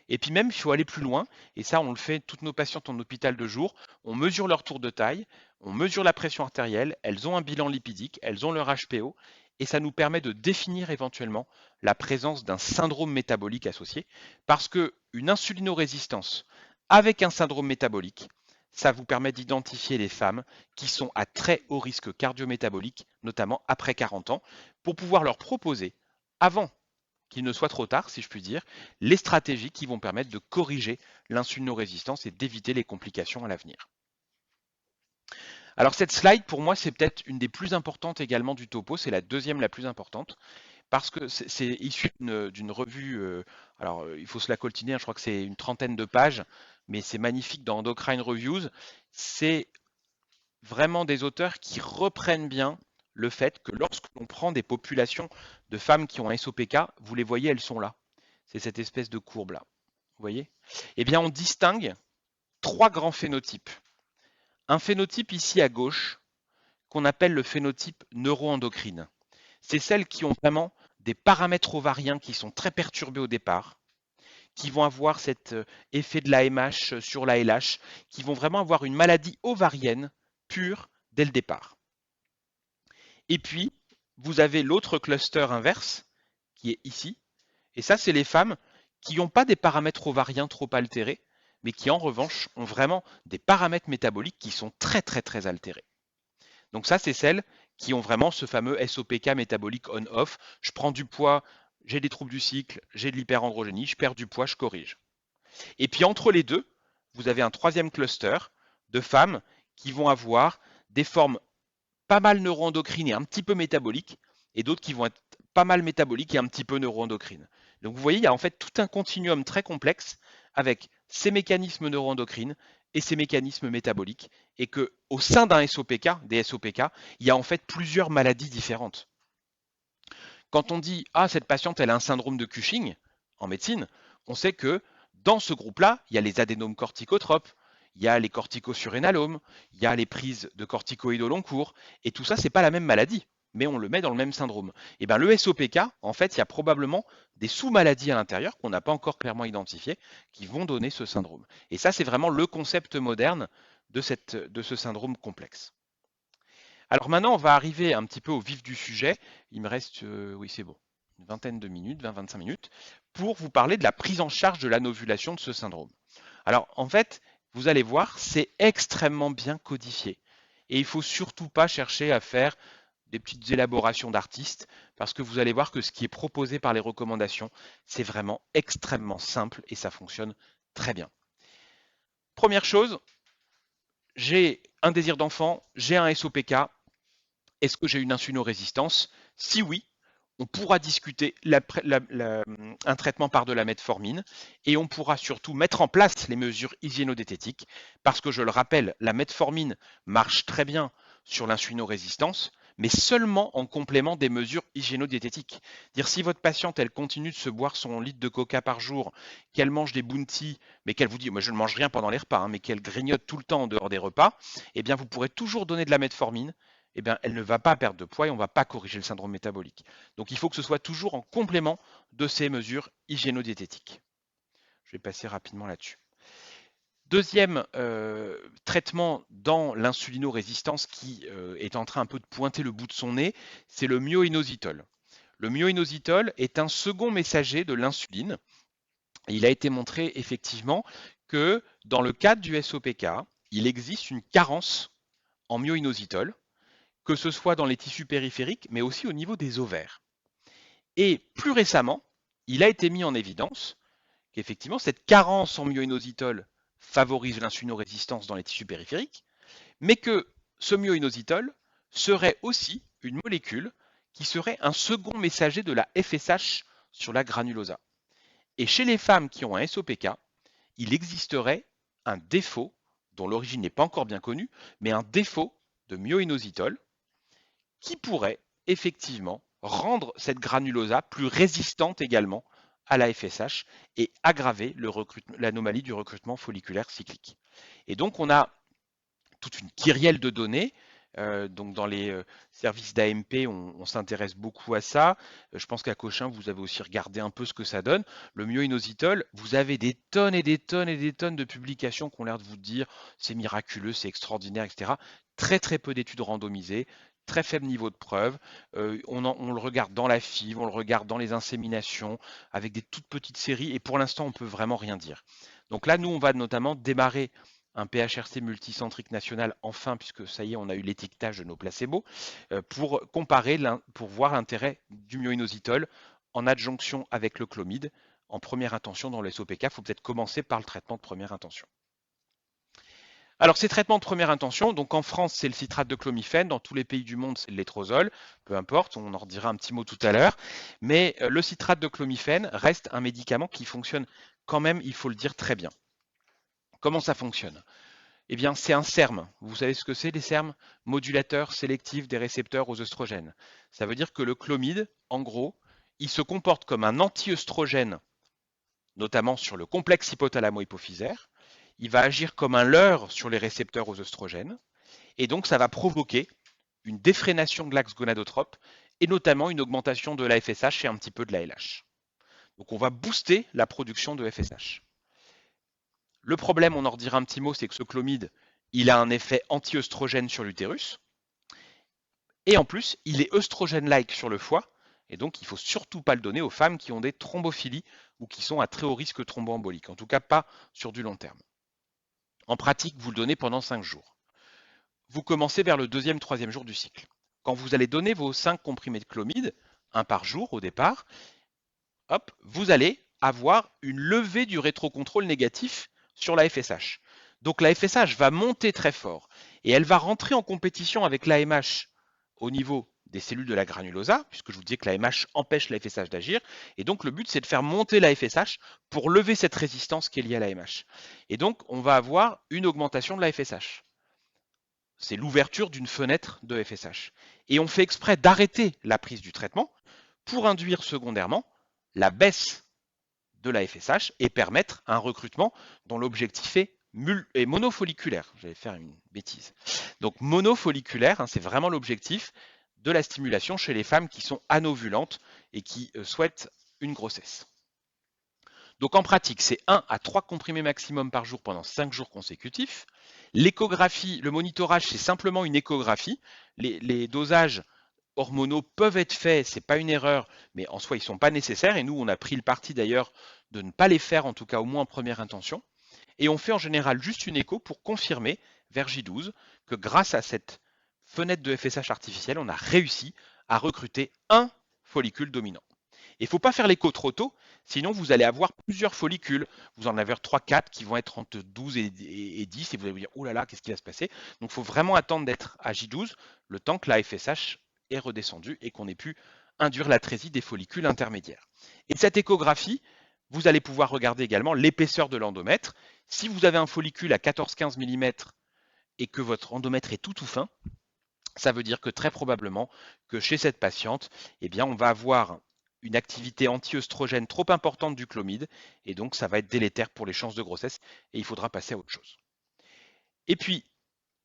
[SPEAKER 2] Et puis même, il faut aller plus loin, et ça on le fait toutes nos patientes en hôpital de jour, on mesure leur tour de taille, on mesure la pression artérielle, elles ont un bilan lipidique, elles ont leur HPO, et ça nous permet de définir éventuellement la présence d'un syndrome métabolique associé, parce qu'une insulinorésistance avec un syndrome métabolique, ça vous permet d'identifier les femmes qui sont à très haut risque cardio-métabolique, notamment après 40 ans, pour pouvoir leur proposer, avant qu'il ne soit trop tard, si je puis dire, les stratégies qui vont permettre de corriger l'insulinorésistance et d'éviter les complications à l'avenir. Alors cette slide, pour moi, c'est peut-être une des plus importantes également du topo, c'est la deuxième la plus importante, parce que c'est issu d'une revue, alors il faut se la coltiner, je crois que c'est une trentaine de pages, mais c'est magnifique dans Endocrine Reviews. C'est vraiment des auteurs qui reprennent bien le fait que lorsque l'on prend des populations de femmes qui ont un SOPK, vous les voyez, elles sont là. C'est cette espèce de courbe là. Vous voyez? Eh bien, on distingue trois grands phénotypes. Un phénotype ici à gauche, qu'on appelle le phénotype neuroendocrine. C'est celles qui ont vraiment des paramètres ovariens qui sont très perturbés au départ, qui vont avoir cet effet de l'AMH sur la LH, qui vont vraiment avoir une maladie ovarienne pure dès le départ. Et puis, vous avez l'autre cluster inverse, qui est ici, et ça, c'est les femmes qui n'ont pas des paramètres ovariens trop altérés, mais qui en revanche ont vraiment des paramètres métaboliques qui sont très très très altérés. Donc ça, c'est celles qui ont vraiment ce fameux SOPK métabolique on-off. Je prends du poids, j'ai des troubles du cycle, j'ai de l'hyperandrogénie, je perds du poids, je corrige. Et puis entre les deux, vous avez un troisième cluster de femmes qui vont avoir des formes pas mal neuroendocrines et un petit peu métaboliques, et d'autres qui vont être pas mal métaboliques et un petit peu neuroendocrines. Donc vous voyez, il y a en fait tout un continuum très complexe avec ces mécanismes neuroendocrines et ces mécanismes métaboliques, et que au sein d'un SOPK, des SOPK, il y a en fait plusieurs maladies différentes. Quand on dit ah cette patiente elle a un syndrome de Cushing en médecine, on sait que dans ce groupe-là, il y a les adénomes corticotropes, il y a les corticosurrénalomes, il y a les prises de corticoïdes au long cours, et tout ça, c'est pas la même maladie, mais on le met dans le même syndrome. Et bien le SOPK, en fait, il y a probablement des sous-maladies à l'intérieur qu'on n'a pas encore clairement identifiées qui vont donner ce syndrome. Et ça, c'est vraiment le concept moderne de ce syndrome complexe. Alors maintenant, on va arriver un petit peu au vif du sujet. Il me reste, oui, c'est bon, une vingtaine de minutes, 20-25 minutes, pour vous parler de la prise en charge de l'anovulation de ce syndrome. Alors, en fait, vous allez voir, c'est extrêmement bien codifié. Et il ne faut surtout pas chercher à faire des petites élaborations d'artistes, parce que vous allez voir que ce qui est proposé par les recommandations, c'est vraiment extrêmement simple et ça fonctionne très bien. Première chose, j'ai un désir d'enfant, j'ai un SOPK, est-ce que j'ai une insulino-résistance? Si oui, on pourra discuter un traitement par de la metformine et on pourra surtout mettre en place les mesures hygiénodététiques parce que je le rappelle, la metformine marche très bien sur l'insulino-résistance, mais seulement en complément des mesures hygiénodététiques. Dire si votre patiente elle continue de se boire son litre de coca par jour, qu'elle mange des bounty, mais qu'elle vous dit moi je ne mange rien pendant les repas, mais qu'elle grignote tout le temps en dehors des repas, eh bien vous pourrez toujours donner de la metformine. Eh bien, elle ne va pas perdre de poids et on ne va pas corriger le syndrome métabolique. Donc il faut que ce soit toujours en complément de ces mesures hygiéno-diététiques. Je vais passer rapidement là-dessus. Deuxième traitement dans l'insulino-résistance qui est en train un peu de pointer le bout de son nez, c'est le myo-inositol. Le myo-inositol est un second messager de l'insuline. Il a été montré effectivement que dans le cadre du SOPK, il existe une carence en myo-inositol, que ce soit dans les tissus périphériques, mais aussi au niveau des ovaires. Et plus récemment, il a été mis en évidence qu'effectivement, cette carence en myo-inositol favorise l'insulinorésistance dans les tissus périphériques, mais que ce myo-inositol serait aussi une molécule qui serait un second messager de la FSH sur la granulosa. Et chez les femmes qui ont un SOPK, il existerait un défaut, dont l'origine n'est pas encore bien connue, mais un défaut de myo-inositol qui pourrait effectivement rendre cette granulosa plus résistante également à la FSH et aggraver l'anomalie du recrutement folliculaire cyclique. Et donc on a toute une kyrielle de données. Donc dans les services d'AMP, on s'intéresse beaucoup à ça. Je pense qu'à Cochin, vous avez aussi regardé un peu ce que ça donne. Le myo-inositol, vous avez des tonnes et des tonnes et des tonnes de publications qui ont l'air de vous dire c'est miraculeux, c'est extraordinaire, etc. Très très peu d'études randomisées, très faible niveau de preuve. On le regarde dans la FIV, on le regarde dans les inséminations, avec des toutes petites séries, et pour l'instant, on peut vraiment rien dire. Donc là, nous, on va notamment démarrer un PHRC multicentrique national enfin, puisque ça y est, on a eu l'étiquetage de nos placebos, pour comparer, pour voir l'intérêt du myo-inositol en adjonction avec le clomide en première intention dans le SOPK. Il faut peut-être commencer par le traitement de première intention. Alors, ces traitements de première intention, donc en France, c'est le citrate de clomifène, dans tous les pays du monde, c'est le létrozole, peu importe, on en redira un petit mot tout à l'heure, mais le citrate de clomifène reste un médicament qui fonctionne quand même, il faut le dire, très bien. Comment ça fonctionne? Eh bien, c'est un SERM. Vous savez ce que c'est, les SERM? Modulateurs sélectifs des récepteurs aux œstrogènes. Ça veut dire que le clomide, en gros, il se comporte comme un anti-œstrogène, notamment sur le complexe hypothalamo-hypophysaire. Il va agir comme un leurre sur les récepteurs aux œstrogènes. Et donc, ça va provoquer une défrénation de l'axe gonadotrope et notamment une augmentation de la FSH et un petit peu de la LH. Donc, on va booster la production de FSH. Le problème, on en redira un petit mot, c'est que ce clomide, il a un effet anti-œstrogène sur l'utérus. Et en plus, il est œstrogène-like sur le foie. Et donc, il ne faut surtout pas le donner aux femmes qui ont des thrombophilies ou qui sont à très haut risque thromboembolique. En tout cas, pas sur du long terme. En pratique, vous le donnez pendant 5 jours. Vous commencez vers le 2e, 3e jour du cycle. Quand vous allez donner vos 5 comprimés de clomide, un par jour au départ, hop, vous allez avoir une levée du rétrocontrôle négatif sur la FSH. Donc la FSH va monter très fort et elle va rentrer en compétition avec l'AMH au niveau des cellules de la granulosa, puisque je vous disais que l'AMH empêche la FSH d'agir. Et donc le but, c'est de faire monter la FSH pour lever cette résistance qui est liée à l'AMH. Et donc on va avoir une augmentation de la FSH. C'est l'ouverture d'une fenêtre de FSH. Et on fait exprès d'arrêter la prise du traitement pour induire secondairement la baisse de la FSH et permettre un recrutement dont l'objectif est monofolliculaire. J'allais faire une bêtise. Donc monofolliculaire, c'est vraiment l'objectif de la stimulation chez les femmes qui sont anovulantes et qui souhaitent une grossesse. Donc en pratique, c'est 1 à 3 comprimés maximum par jour pendant 5 jours consécutifs. L'échographie, le monitorage, c'est simplement une échographie. Les dosages hormonaux peuvent être faits, c'est pas une erreur, mais en soi, ils ne sont pas nécessaires. Et nous, on a pris le parti d'ailleurs de ne pas les faire, en tout cas au moins en première intention. Et on fait en général juste une écho pour confirmer vers J12 que grâce à cette fenêtre de FSH artificielle, on a réussi à recruter un follicule dominant. Il ne faut pas faire l'écho trop tôt, sinon vous allez avoir plusieurs follicules. Vous en avez 3-4 qui vont être entre 12 et 10 et vous allez vous dire oh là là, qu'est-ce qui va se passer? Donc il faut vraiment attendre d'être à J12 le temps que la FSH est redescendue et qu'on ait pu induire l'atrésie des follicules intermédiaires. Et cette échographie, vous allez pouvoir regarder également l'épaisseur de l'endomètre. Si vous avez un follicule à 14-15 mm et que votre endomètre est tout fin, ça veut dire que très probablement que chez cette patiente, eh bien, on va avoir une activité anti-œstrogène trop importante du clomide et donc ça va être délétère pour les chances de grossesse et il faudra passer à autre chose. Et puis,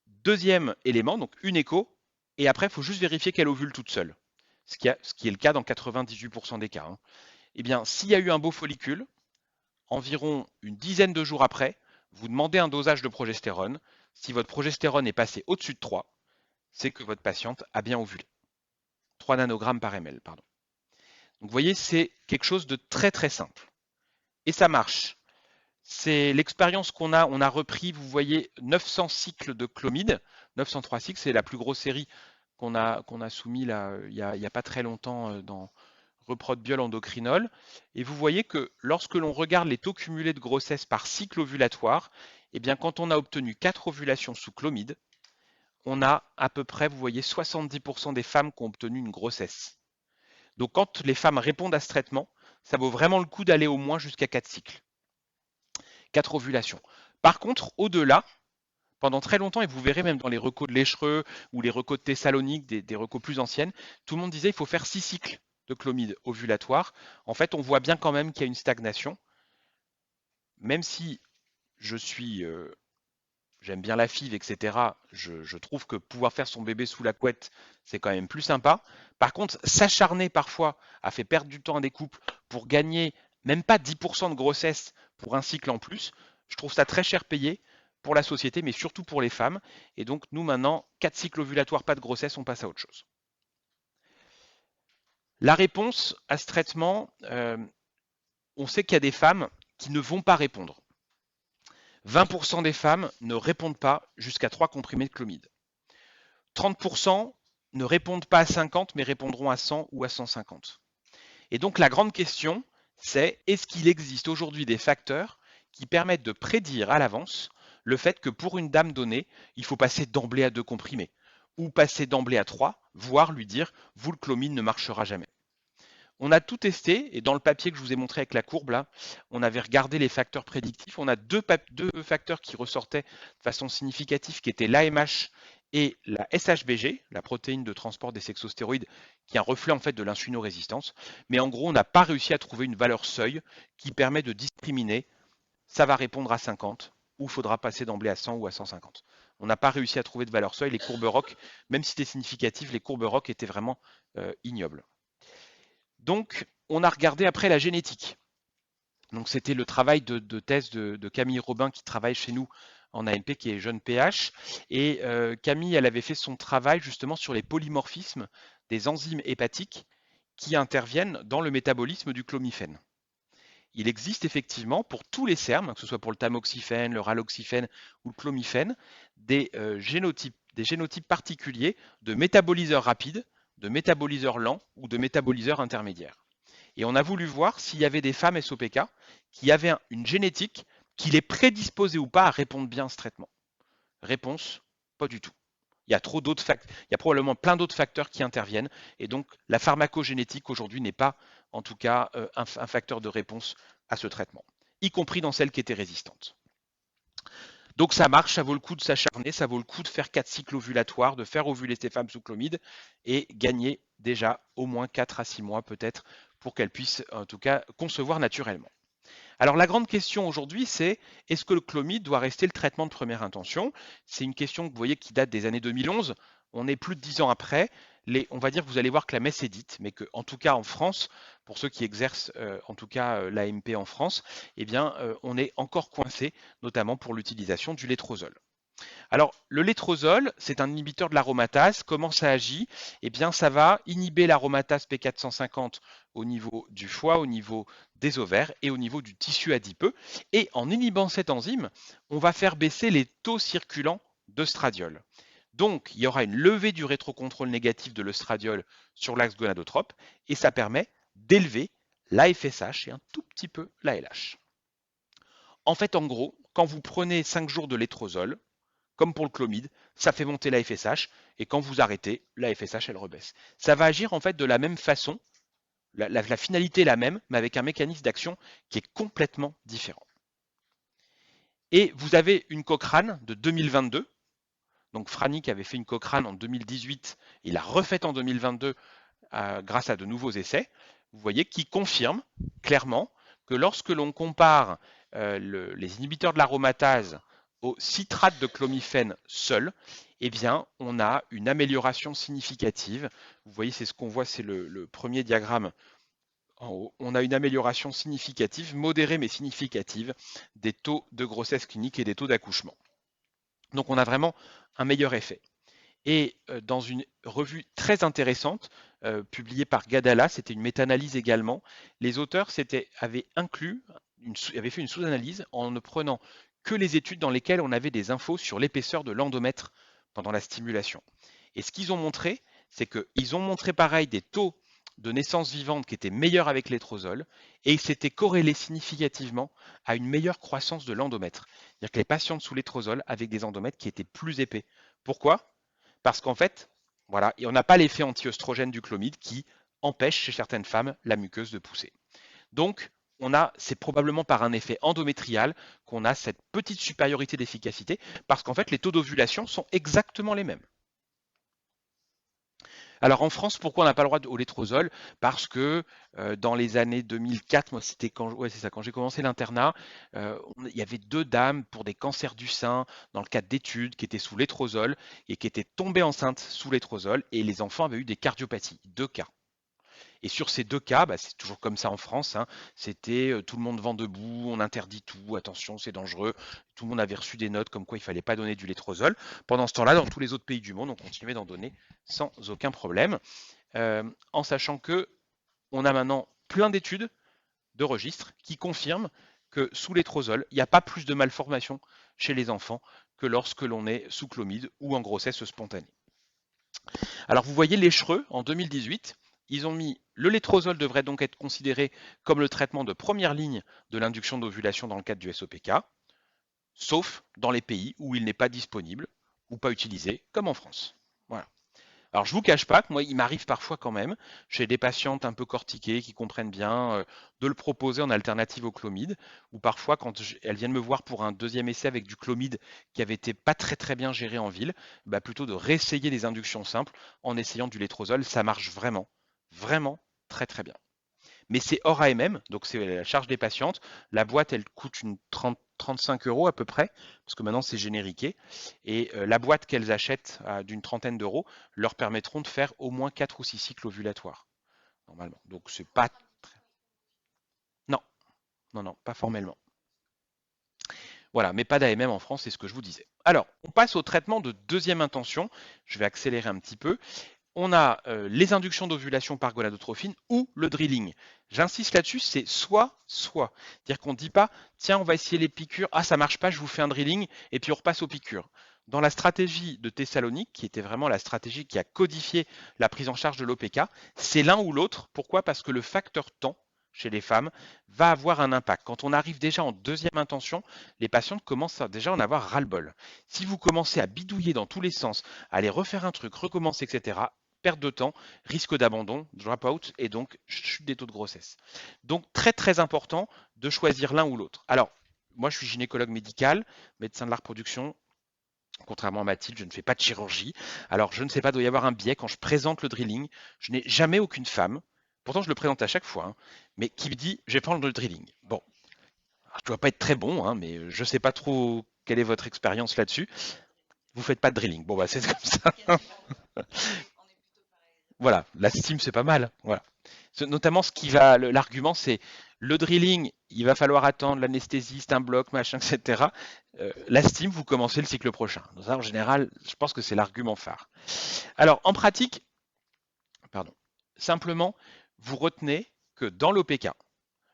[SPEAKER 2] deuxième élément, donc une écho, et après, il faut juste vérifier qu'elle ovule toute seule, ce qui est le cas dans 98% des cas. Eh bien, s'il y a eu un beau follicule, environ une dizaine de jours après, vous demandez un dosage de progestérone. Si votre progestérone est passé au-dessus de 3, c'est que votre patiente a bien ovulé. 3 nanogrammes par ml, pardon. Donc vous voyez, c'est quelque chose de très très simple. Et ça marche. C'est l'expérience qu'on a. On a repris, vous voyez, 900 cycles de clomide. 903 cycles, c'est la plus grosse série qu'on a soumis là, il n'y a pas très longtemps dans Reprod Biol Endocrinol. Et vous voyez que lorsque l'on regarde les taux cumulés de grossesse par cycle ovulatoire, eh bien quand on a obtenu 4 ovulations sous clomide, on a à peu près, vous voyez, 70% des femmes qui ont obtenu une grossesse. Donc quand les femmes répondent à ce traitement, ça vaut vraiment le coup d'aller au moins jusqu'à 4 cycles, 4 ovulations. Par contre, au-delà, pendant très longtemps, et vous verrez même dans les recos de l'Échereux ou les recos de Thessalonique, des recos plus anciennes, tout le monde disait qu'il faut faire 6 cycles de clomide ovulatoire. En fait, on voit bien quand même qu'il y a une stagnation, même si je suis j'aime bien la FIV, etc. Je trouve que pouvoir faire son bébé sous la couette, c'est quand même plus sympa. Par contre, s'acharner parfois à faire perdre du temps à des couples pour gagner même pas 10% de grossesse pour un cycle en plus, je trouve ça très cher payé pour la société, mais surtout pour les femmes. Et donc, nous, maintenant, 4 cycles ovulatoires, pas de grossesse, on passe à autre chose. La réponse à ce traitement, on sait qu'il y a des femmes qui ne vont pas répondre. 20% des femmes ne répondent pas jusqu'à 3 comprimés de clomide. 30% ne répondent pas à 50 mais répondront à 100 ou à 150. Et donc la grande question, c'est est-ce qu'il existe aujourd'hui des facteurs qui permettent de prédire à l'avance le fait que pour une dame donnée, il faut passer d'emblée à 2 comprimés ou passer d'emblée à 3, voire lui dire vous le clomide ne marchera jamais. On a tout testé et dans le papier que je vous ai montré avec la courbe là, on avait regardé les facteurs prédictifs. On a deux facteurs qui ressortaient de façon significative qui étaient l'AMH et la SHBG, la protéine de transport des sexostéroïdes, qui est un reflet en fait de l'insulinorésistance. Mais en gros, on n'a pas réussi à trouver une valeur seuil qui permet de discriminer ça va répondre à 50 ou il faudra passer d'emblée à 100 ou à 150. On n'a pas réussi à trouver de valeur seuil. Les courbes ROC, même si c'était significatif, les courbes ROC étaient vraiment ignobles. Donc, on a regardé après la génétique. Donc, c'était le travail de thèse de Camille Robin qui travaille chez nous en ANP, qui est jeune PH. Et Camille, elle avait fait son travail justement sur les polymorphismes des enzymes hépatiques qui interviennent dans le métabolisme du clomiphène. Il existe effectivement pour tous les SERM, que ce soit pour le tamoxifène, le raloxifène ou le clomiphène, des génotypes particuliers de métaboliseurs rapides, de métaboliseurs lents ou de métaboliseurs intermédiaires. Et on a voulu voir s'il y avait des femmes SOPK qui avaient une génétique qui les prédisposait ou pas à répondre bien à ce traitement. Réponse, pas du tout. Il y a trop d'autres facteurs, il y a probablement plein d'autres facteurs qui interviennent, et donc la pharmacogénétique aujourd'hui n'est pas, en tout cas, un facteur de réponse à ce traitement, y compris dans celles qui étaient résistantes. Donc ça marche, ça vaut le coup de s'acharner, ça vaut le coup de faire 4 cycles ovulatoires, de faire ovuler ces femmes sous clomide et gagner déjà au moins 4 à 6 mois peut-être pour qu'elles puissent en tout cas concevoir naturellement. Alors la grande question aujourd'hui, c'est est-ce que le clomide doit rester le traitement de première intention? C'est une question que vous voyez qui date des années 2011. On est plus de 10 ans après. on va dire que vous allez voir que la messe est dite, mais que, en tout cas en France, pour ceux qui exercent en tout cas l'AMP en France, eh bien, on est encore coincé, notamment pour l'utilisation du létrozole. Alors, le létrozole, c'est un inhibiteur de l'aromatase. Comment ça agit? Eh bien, ça va inhiber l'aromatase P450 au niveau du foie, au niveau des ovaires et au niveau du tissu adipeux. Et en inhibant cette enzyme, on va faire baisser les taux circulants d'œstradiol. Donc, il y aura une levée du rétrocontrôle négatif de l'œstradiol sur l'axe gonadotrope et ça permet d'élever la FSH et un tout petit peu la LH. En fait, en gros, quand vous prenez 5 jours de létrozole, comme pour le clomide, ça fait monter la FSH et quand vous arrêtez, la FSH elle rebaisse. Ça va agir en fait de la même façon, la finalité est la même, mais avec un mécanisme d'action qui est complètement différent. Et vous avez une Cochrane de 2022. Donc Franny qui avait fait une Cochrane en 2018, il l'a refaite en 2022 grâce à de nouveaux essais. Vous voyez qui confirme clairement que lorsque l'on compare les inhibiteurs de l'aromatase au citrate de clomifène seul, eh bien, on a une amélioration significative. Vous voyez, c'est ce qu'on voit, c'est le premier diagramme en haut. On a une amélioration significative, modérée mais significative, des taux de grossesse clinique et des taux d'accouchement. Donc, on a vraiment un meilleur effet. Et dans une revue très intéressante, publiée par Gadala, c'était une méta-analyse également, les auteurs avaient fait une sous-analyse en ne prenant que les études dans lesquelles on avait des infos sur l'épaisseur de l'endomètre pendant la stimulation. Et ce qu'ils ont montré, c'est qu'ils ont montré pareil des taux de naissance vivante qui étaient meilleurs avec l'étrozole et ils s'étaient corrélés significativement à une meilleure croissance de l'endomètre. C'est-à-dire que les patientes sous l'étrozole avaient des endomètres qui étaient plus épais. Pourquoi? Parce qu'en fait, voilà, et on n'a pas l'effet anti-œstrogène du clomide qui empêche chez certaines femmes la muqueuse de pousser. Donc, c'est probablement par un effet endométrial qu'on a cette petite supériorité d'efficacité, parce qu'en fait, les taux d'ovulation sont exactement les mêmes. Alors en France, pourquoi on n'a pas le droit au létrozole? Parce que dans les années 2004, moi c'était quand j'ai commencé l'internat, il y avait 2 dames pour des cancers du sein dans le cadre d'études qui étaient sous létrozole et qui étaient tombées enceintes sous létrozole et les enfants avaient eu des cardiopathies, 2 cas. Et sur ces 2 cas, c'est toujours comme ça en France, hein, c'était tout le monde vent debout, on interdit tout, attention c'est dangereux, tout le monde avait reçu des notes comme quoi il ne fallait pas donner du létrozole. Pendant ce temps-là, dans tous les autres pays du monde, on continuait d'en donner sans aucun problème, en sachant que on a maintenant plein d'études de registres qui confirment que sous létrozole, il n'y a pas plus de malformations chez les enfants que lorsque l'on est sous clomide ou en grossesse spontanée. Alors vous voyez l'échereux en 2018, ils ont mis le létrozole devrait donc être considéré comme le traitement de première ligne de l'induction d'ovulation dans le cadre du SOPK, sauf dans les pays où il n'est pas disponible ou pas utilisé, comme en France. Voilà. Alors je vous cache pas que moi, il m'arrive parfois quand même, chez des patientes un peu cortiquées qui comprennent bien, de le proposer en alternative au clomide, ou parfois quand elles viennent me voir pour un deuxième essai avec du clomide qui avait été pas très bien géré en ville, plutôt de réessayer des inductions simples en essayant du létrozole, ça marche vraiment, vraiment très bien. Mais c'est hors AMM, donc c'est la charge des patientes. La boîte, elle coûte 35 € à peu près, parce que maintenant c'est génériqué. Et la boîte qu'elles achètent d'une trentaine d'euros leur permettront de faire au moins 4 ou 6 cycles ovulatoires, normalement. Donc c'est pas... Non, non, pas formellement. Voilà, mais pas d'AMM en France, c'est ce que je vous disais. Alors, on passe au traitement de deuxième intention. Je vais accélérer un petit peu. On a les inductions d'ovulation par gonadotrophine ou le drilling. J'insiste là-dessus, c'est soit. C'est-à-dire qu'on ne dit pas, tiens, on va essayer les piqûres, ah ça marche pas, je vous fais un drilling, et puis on repasse aux piqûres. Dans la stratégie de Thessalonique, qui était vraiment la stratégie qui a codifié la prise en charge de l'OPK, c'est l'un ou l'autre. Pourquoi? Parce que le facteur temps chez les femmes va avoir un impact. Quand on arrive déjà en deuxième intention, les patientes commencent déjà à en avoir ras-le-bol. Si vous commencez à bidouiller dans tous les sens, à aller refaire un truc, recommencer, etc., perte de temps, risque d'abandon, drop-out et donc chute des taux de grossesse. Donc très important de choisir l'un ou l'autre. Alors, moi je suis gynécologue médical, médecin de la reproduction. Contrairement à Mathilde, je ne fais pas de chirurgie. Alors je ne sais pas, il doit y avoir un biais quand je présente le drilling. Je n'ai jamais aucune femme, pourtant je le présente à chaque fois, hein, mais qui me dit je vais prendre le drilling. Bon, alors, je ne dois pas être très bon, hein, mais je ne sais pas trop quelle est votre expérience là-dessus. Vous ne faites pas de drilling. Bon, c'est comme ça. Voilà, la steam, c'est pas mal. Voilà. Notamment, l'argument, c'est le drilling, il va falloir attendre l'anesthésiste, un bloc, machin, etc. La steam, vous commencez le cycle prochain. Donc ça, en général, je pense que c'est l'argument phare. Alors, en pratique, pardon, simplement, vous retenez que dans l'OPK,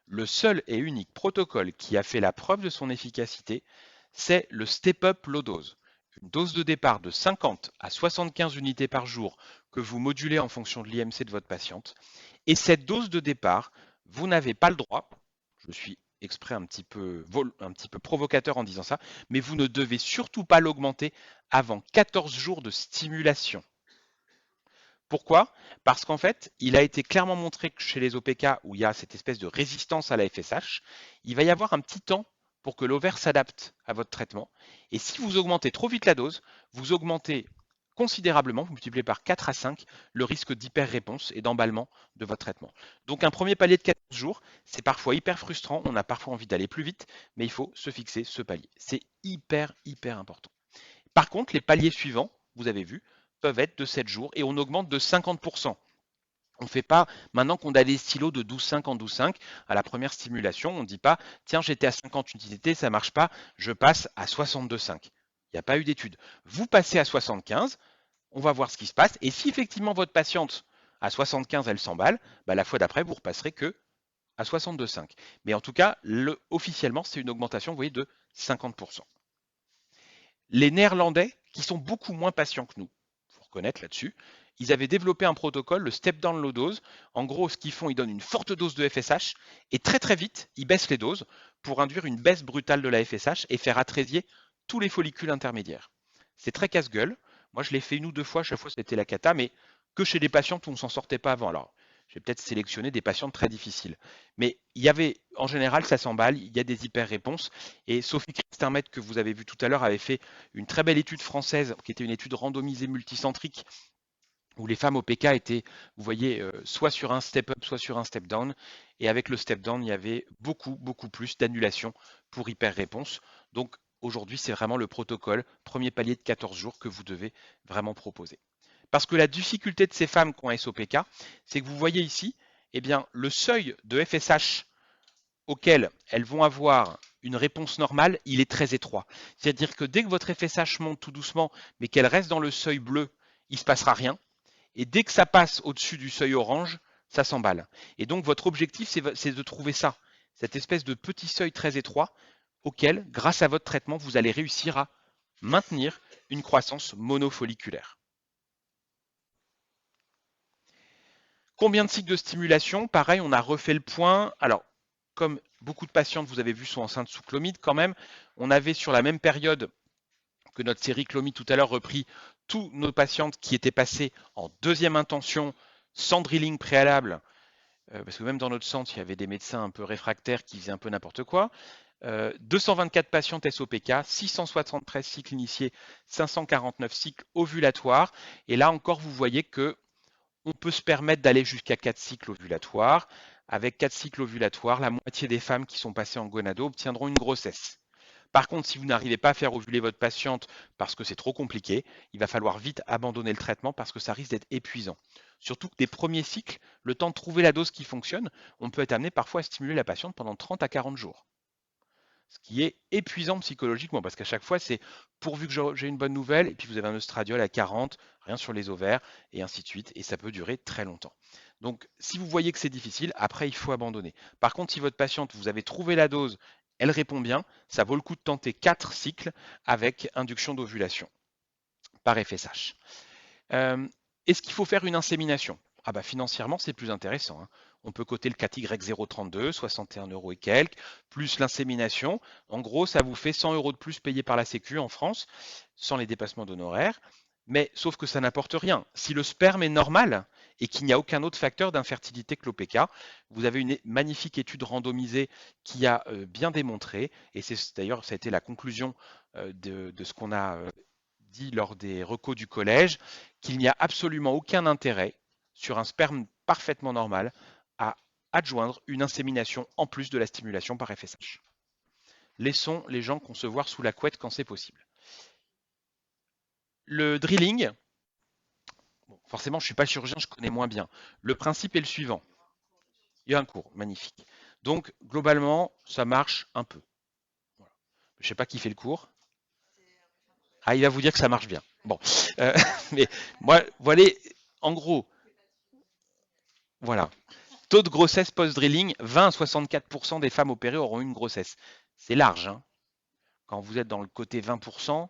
[SPEAKER 2] le seul et unique protocole qui a fait la preuve de son efficacité, c'est le step-up low dose. Une dose de départ de 50 à 75 unités par jour que vous modulez en fonction de l'IMC de votre patiente. Et cette dose de départ, vous n'avez pas le droit, je suis exprès un petit peu provocateur en disant ça, mais vous ne devez surtout pas l'augmenter avant 14 jours de stimulation. Pourquoi? Parce qu'en fait, il a été clairement montré que chez les OPK où il y a cette espèce de résistance à la FSH, il va y avoir un petit temps pour que l'ovaire s'adapte à votre traitement. Et si vous augmentez trop vite la dose, vous augmentez considérablement, vous multipliez par 4 à 5 le risque d'hyper-réponse et d'emballement de votre traitement. Donc un premier palier de 14 jours, c'est parfois hyper frustrant, on a parfois envie d'aller plus vite, mais il faut se fixer ce palier. C'est hyper, hyper important. Par contre, les paliers suivants, vous avez vu, peuvent être de 7 jours et on augmente de 50%. On ne fait pas, maintenant qu'on a des stylos de 12,5 en 12,5, à la première stimulation, on ne dit pas, tiens, j'étais à 50 unités, ça ne marche pas, je passe à 62,5. Il n'y a pas eu d'étude. Vous passez à 75, on va voir ce qui se passe. Et si effectivement votre patiente à 75, elle s'emballe, bah, la fois d'après, vous repasserez que à 62,5. Mais en tout cas, officiellement, c'est une augmentation, vous voyez, de 50%. Les Néerlandais, qui sont beaucoup moins patients que nous, il faut reconnaître là-dessus, ils avaient développé un protocole, le step down low dose. En gros, ce qu'ils font, ils donnent une forte dose de FSH et très très vite, ils baissent les doses pour induire une baisse brutale de la FSH et faire attrésier tous les follicules intermédiaires. C'est très casse-gueule. Moi, je l'ai fait une ou deux fois, chaque fois c'était la cata, mais que chez des patients où on ne s'en sortait pas avant. Alors, j'ai peut-être sélectionné des patients très difficiles. Mais il y avait, en général, ça s'emballe, il y a des hyper-réponses. Et Sophie Christinmet, que vous avez vu tout à l'heure, avait fait une très belle étude française, qui était une étude randomisée multicentrique, où les femmes au PK étaient, vous voyez, soit sur un step-up, soit sur un step-down. Et avec le step-down, il y avait beaucoup, beaucoup plus d'annulations pour hyper-réponse. Donc aujourd'hui, c'est vraiment le protocole, premier palier de 14 jours que vous devez vraiment proposer. Parce que la difficulté de ces femmes qui ont SOPK, c'est que vous voyez ici, eh bien, le seuil de FSH auquel elles vont avoir une réponse normale, il est très étroit. C'est-à-dire que dès que votre FSH monte tout doucement, mais qu'elle reste dans le seuil bleu, il ne se passera rien. Et dès que ça passe au-dessus du seuil orange, ça s'emballe. Et donc votre objectif, c'est de trouver ça, cette espèce de petit seuil très étroit auquel, grâce à votre traitement, vous allez réussir à maintenir une croissance monofolliculaire. Combien de cycles de stimulation? Pareil, on a refait le point. Alors, comme beaucoup de patientes, vous avez vu, sont enceintes sous clomide quand même, on avait sur la même période que notre série clomide tout à l'heure repris tous nos patientes qui étaient passées en deuxième intention sans drilling préalable, parce que même dans notre centre, il y avait des médecins un peu réfractaires qui faisaient un peu n'importe quoi. 224 patientes SOPK, 673 cycles initiés, 549 cycles ovulatoires. Et là encore, vous voyez que on peut se permettre d'aller jusqu'à 4 cycles ovulatoires. Avec 4 cycles ovulatoires, la moitié des femmes qui sont passées en gonado obtiendront une grossesse. Par contre, si vous n'arrivez pas à faire ovuler votre patiente parce que c'est trop compliqué, il va falloir vite abandonner le traitement parce que ça risque d'être épuisant. Surtout que des premiers cycles, le temps de trouver la dose qui fonctionne, on peut être amené parfois à stimuler la patiente pendant 30 à 40 jours. Ce qui est épuisant psychologiquement, parce qu'à chaque fois, c'est pourvu que j'ai une bonne nouvelle, et puis vous avez un œstradiol à 40, rien sur les ovaires, et ainsi de suite, et ça peut durer très longtemps. Donc, si vous voyez que c'est difficile, après, il faut abandonner. Par contre, si votre patiente, vous avez trouvé la dose, elle répond bien, ça vaut le coup de tenter 4 cycles avec induction d'ovulation par FSH. Est-ce qu'il faut faire une insémination? Ah bah financièrement, c'est plus intéressant, hein. On peut coter le 4Y032, 61 euros et quelques, plus l'insémination. En gros, ça vous fait 100 euros de plus payés par la Sécu en France, sans les dépassements d'honoraires. Mais sauf que ça n'apporte rien. Si le sperme est normal et qu'il n'y a aucun autre facteur d'infertilité que l'OPK, vous avez une magnifique étude randomisée qui a bien démontré, et c'est d'ailleurs ça a été la conclusion de ce qu'on a dit lors des recos du collège, qu'il n'y a absolument aucun intérêt sur un sperme parfaitement normal à adjoindre une insémination en plus de la stimulation par FSH. Laissons les gens concevoir sous la couette quand c'est possible. Le drilling, bon, Forcément, je ne suis pas chirurgien, je connais moins bien. Le principe est le suivant. Il y a un cours, magnifique. Donc, globalement, ça marche un peu. Voilà. Je ne sais pas qui fait le cours. Ah, il va vous dire que ça marche bien. Bon, Euh, mais moi, voilà, en gros, voilà. Taux de grossesse post-drilling, 20 à 64% des femmes opérées auront eu une grossesse. C'est large, hein. Quand vous êtes dans le côté 20%,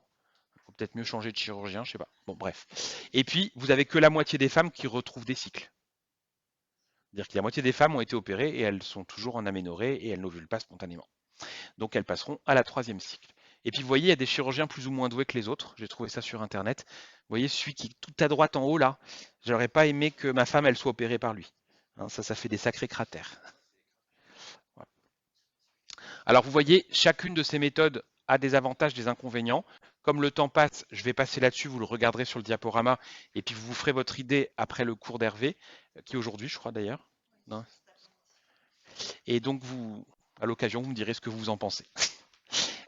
[SPEAKER 2] il faut peut-être mieux changer de chirurgien, je sais pas. Bon, bref. Et puis, vous avez que la moitié des femmes qui retrouvent des cycles. C'est-à-dire que la moitié des femmes ont été opérées et elles sont toujours en aménorrhée et elles n'ovulent pas spontanément. Donc elles passeront à la troisième cycle. Et puis vous voyez, il y a des chirurgiens plus ou moins doués que les autres. J'ai trouvé ça sur internet. Vous voyez, celui qui est tout à droite en haut là, j'aurais pas aimé que ma femme elle soit opérée par lui. Hein, ça fait des sacrés cratères. Voilà. Alors vous voyez, chacune de ces méthodes a des avantages, des inconvénients. Comme le temps passe, je vais passer là-dessus, vous le regarderez sur le diaporama, et puis vous vous ferez votre idée après le cours d'Hervé, qui est aujourd'hui, je crois d'ailleurs. Non. Et donc vous, à l'occasion, vous me direz ce que vous en pensez.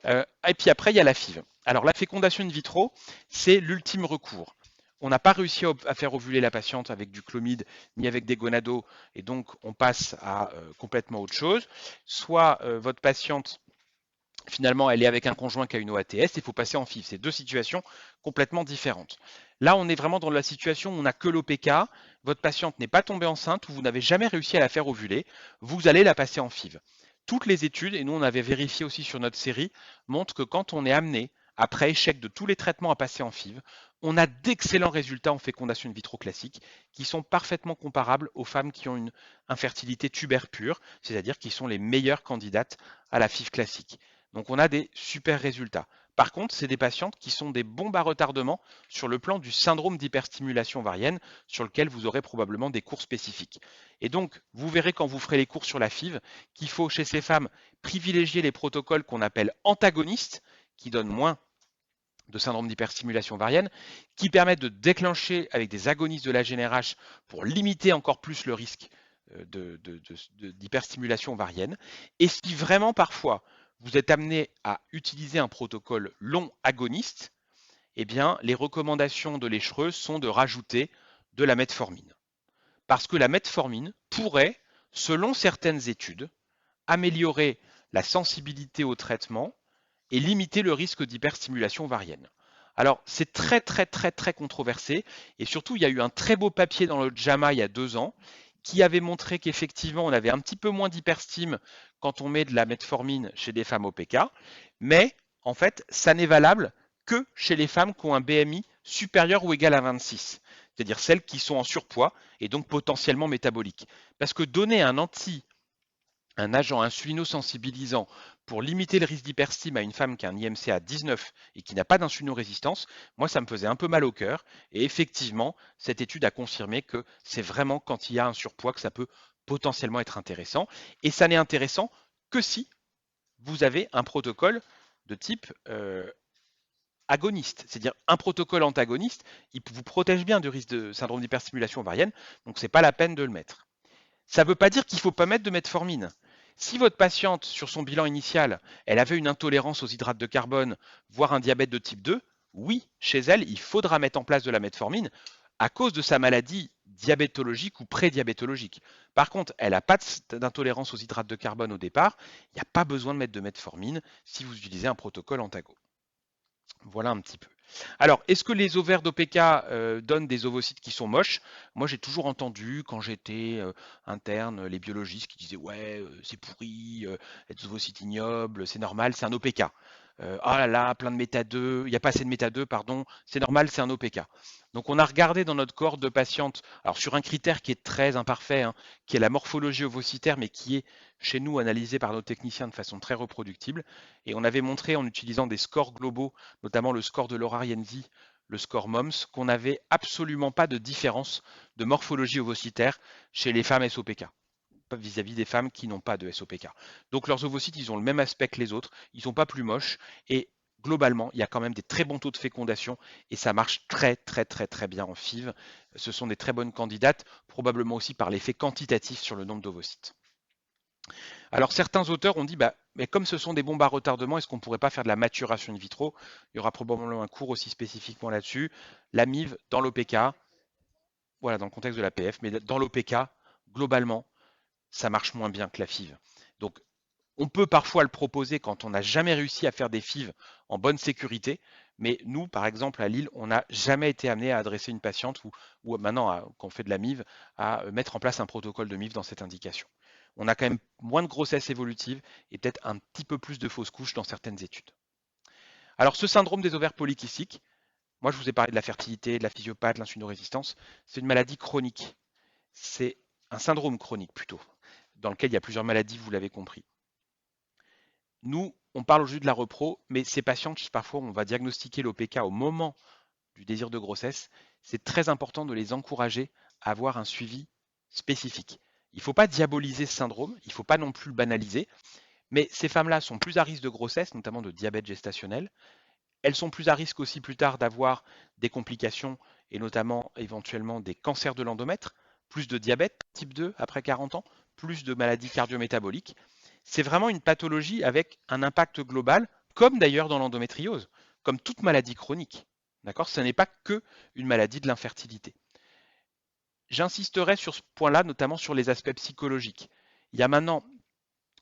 [SPEAKER 2] Et puis après, il y a la FIV. Alors la fécondation in vitro, c'est l'ultime recours. On n'a pas réussi à faire ovuler la patiente avec du clomide ni avec des gonados, et donc on passe à complètement autre chose. Soit votre patiente, finalement, elle est avec un conjoint qui a une OATS, il faut passer en FIV. C'est deux situations complètement différentes. Là, on est vraiment dans la situation où on n'a que l'OPK, votre patiente n'est pas tombée enceinte ou vous n'avez jamais réussi à la faire ovuler, vous allez la passer en FIV. Toutes les études, et nous on avait vérifié aussi sur notre série, montrent que quand on est amené, après échec de tous les traitements à passer en FIV, on a d'excellents résultats en fécondation in vitro classique qui sont parfaitement comparables aux femmes qui ont une infertilité tubaire pure, c'est-à-dire qui sont les meilleures candidates à la FIV classique. Donc on a des super résultats. Par contre, c'est des patientes qui sont des bombes à retardement sur le plan du syndrome d'hyperstimulation ovarienne, sur lequel vous aurez probablement des cours spécifiques. Et donc, vous verrez quand vous ferez les cours sur la FIV qu'il faut chez ces femmes privilégier les protocoles qu'on appelle antagonistes, qui donnent moins de syndrome d'hyperstimulation ovarienne, qui permettent de déclencher avec des agonistes de la GnRH pour limiter encore plus le risque d'hyperstimulation ovarienne. Et si vraiment parfois vous êtes amené à utiliser un protocole long agoniste, eh bien, les recommandations de l'échereuse sont de rajouter de la metformine. Parce que la metformine pourrait, selon certaines études, améliorer la sensibilité au traitement et limiter le risque d'hyperstimulation ovarienne. Alors, c'est très, très, très, très controversé. Et surtout, il y a eu un très beau papier dans le JAMA il y a 2 ans qui avait montré qu'effectivement, on avait un petit peu moins d'hyperstime quand on met de la metformine chez des femmes OPK. Mais, en fait, ça n'est valable que chez les femmes qui ont un BMI supérieur ou égal à 26. C'est-à-dire celles qui sont en surpoids et donc potentiellement métaboliques. Parce que donner un agent insulino-sensibilisant pour limiter le risque d'hyperstime à une femme qui a un IMC à 19 et qui n'a pas d'insulino-résistance, moi ça me faisait un peu mal au cœur. Et effectivement, cette étude a confirmé que c'est vraiment quand il y a un surpoids que ça peut potentiellement être intéressant. Et ça n'est intéressant que si vous avez un protocole de type agoniste, c'est-à-dire un protocole antagoniste, il vous protège bien du risque de syndrome d'hyperstimulation ovarienne, donc c'est pas la peine de le mettre. Ça ne veut pas dire qu'il ne faut pas mettre de metformine. Si votre patiente, sur son bilan initial, elle avait une intolérance aux hydrates de carbone, voire un diabète de type 2, oui, chez elle, il faudra mettre en place de la metformine à cause de sa maladie diabétologique ou prédiabétologique. Par contre, elle n'a pas d'intolérance aux hydrates de carbone au départ, il n'y a pas besoin de mettre de metformine si vous utilisez un protocole antago. Voilà un petit peu. Alors, est-ce que les ovaires d'OPK donnent des ovocytes qui sont moches? Moi, j'ai toujours entendu, quand j'étais interne, les biologistes qui disaient ouais, c'est pourri, les ovocytes ignobles, c'est normal, c'est un OPK. Ah là là, plein de méta 2, il n'y a pas assez de méta 2, pardon, c'est normal, c'est un OPK. Donc, on a regardé dans notre cohorte de patientes, alors sur un critère qui est très imparfait, hein, qui est la morphologie ovocytaire, mais qui est chez nous analysé par nos techniciens de façon très reproductible. Et on avait montré en utilisant des scores globaux, notamment le score de Laura Rienzi, le score MOMS, qu'on n'avait absolument pas de différence de morphologie ovocytaire chez les femmes SOPK vis-à-vis des femmes qui n'ont pas de SOPK. Donc leurs ovocytes, ils ont le même aspect que les autres, ils ne sont pas plus moches et globalement, il y a quand même des très bons taux de fécondation et ça marche très très très très bien en FIV. Ce sont des très bonnes candidates, probablement aussi par l'effet quantitatif sur le nombre d'ovocytes. Alors certains auteurs ont dit, bah, mais comme ce sont des bombes à retardement, est-ce qu'on ne pourrait pas faire de la maturation in vitro? Il y aura probablement un cours aussi spécifiquement là-dessus. La MIV dans l'OPK, voilà, dans le contexte de la PF, mais dans l'OPK, globalement, ça marche moins bien que la FIV. Donc, on peut parfois le proposer quand on n'a jamais réussi à faire des FIV en bonne sécurité, mais nous, par exemple, à Lille, on n'a jamais été amené à adresser une patiente ou maintenant, quand on fait de la MIV, à mettre en place un protocole de MIV dans cette indication. On a quand même moins de grossesse évolutive et peut-être un petit peu plus de fausses couches dans certaines études. Alors, ce syndrome des ovaires polykystiques, moi, je vous ai parlé de la fertilité, de la physiopathe, de l'insulinorésistance, c'est une maladie chronique. C'est un syndrome chronique plutôt, dans lequel il y a plusieurs maladies, vous l'avez compris. Nous, on parle aujourd'hui de la repro, mais ces patientes, parfois, on va diagnostiquer l'OPK au moment du désir de grossesse. C'est très important de les encourager à avoir un suivi spécifique. Il ne faut pas diaboliser ce syndrome, il ne faut pas non plus le banaliser, mais ces femmes-là sont plus à risque de grossesse, notamment de diabète gestationnel. Elles sont plus à risque aussi plus tard d'avoir des complications et notamment éventuellement des cancers de l'endomètre, plus de diabète type 2 après 40 ans, plus de maladies cardio-métaboliques. C'est vraiment une pathologie avec un impact global, comme d'ailleurs dans l'endométriose, comme toute maladie chronique. D'accord? Ce n'est pas que une maladie de l'infertilité. J'insisterai sur ce point-là, notamment sur les aspects psychologiques. Il y a maintenant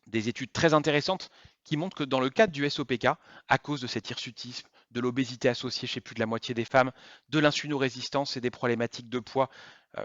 [SPEAKER 2] des études très intéressantes qui montrent que dans le cadre du SOPK, à cause de cet hirsutisme, de l'obésité associée chez plus de la moitié des femmes, de l'insulinorésistance et des problématiques de poids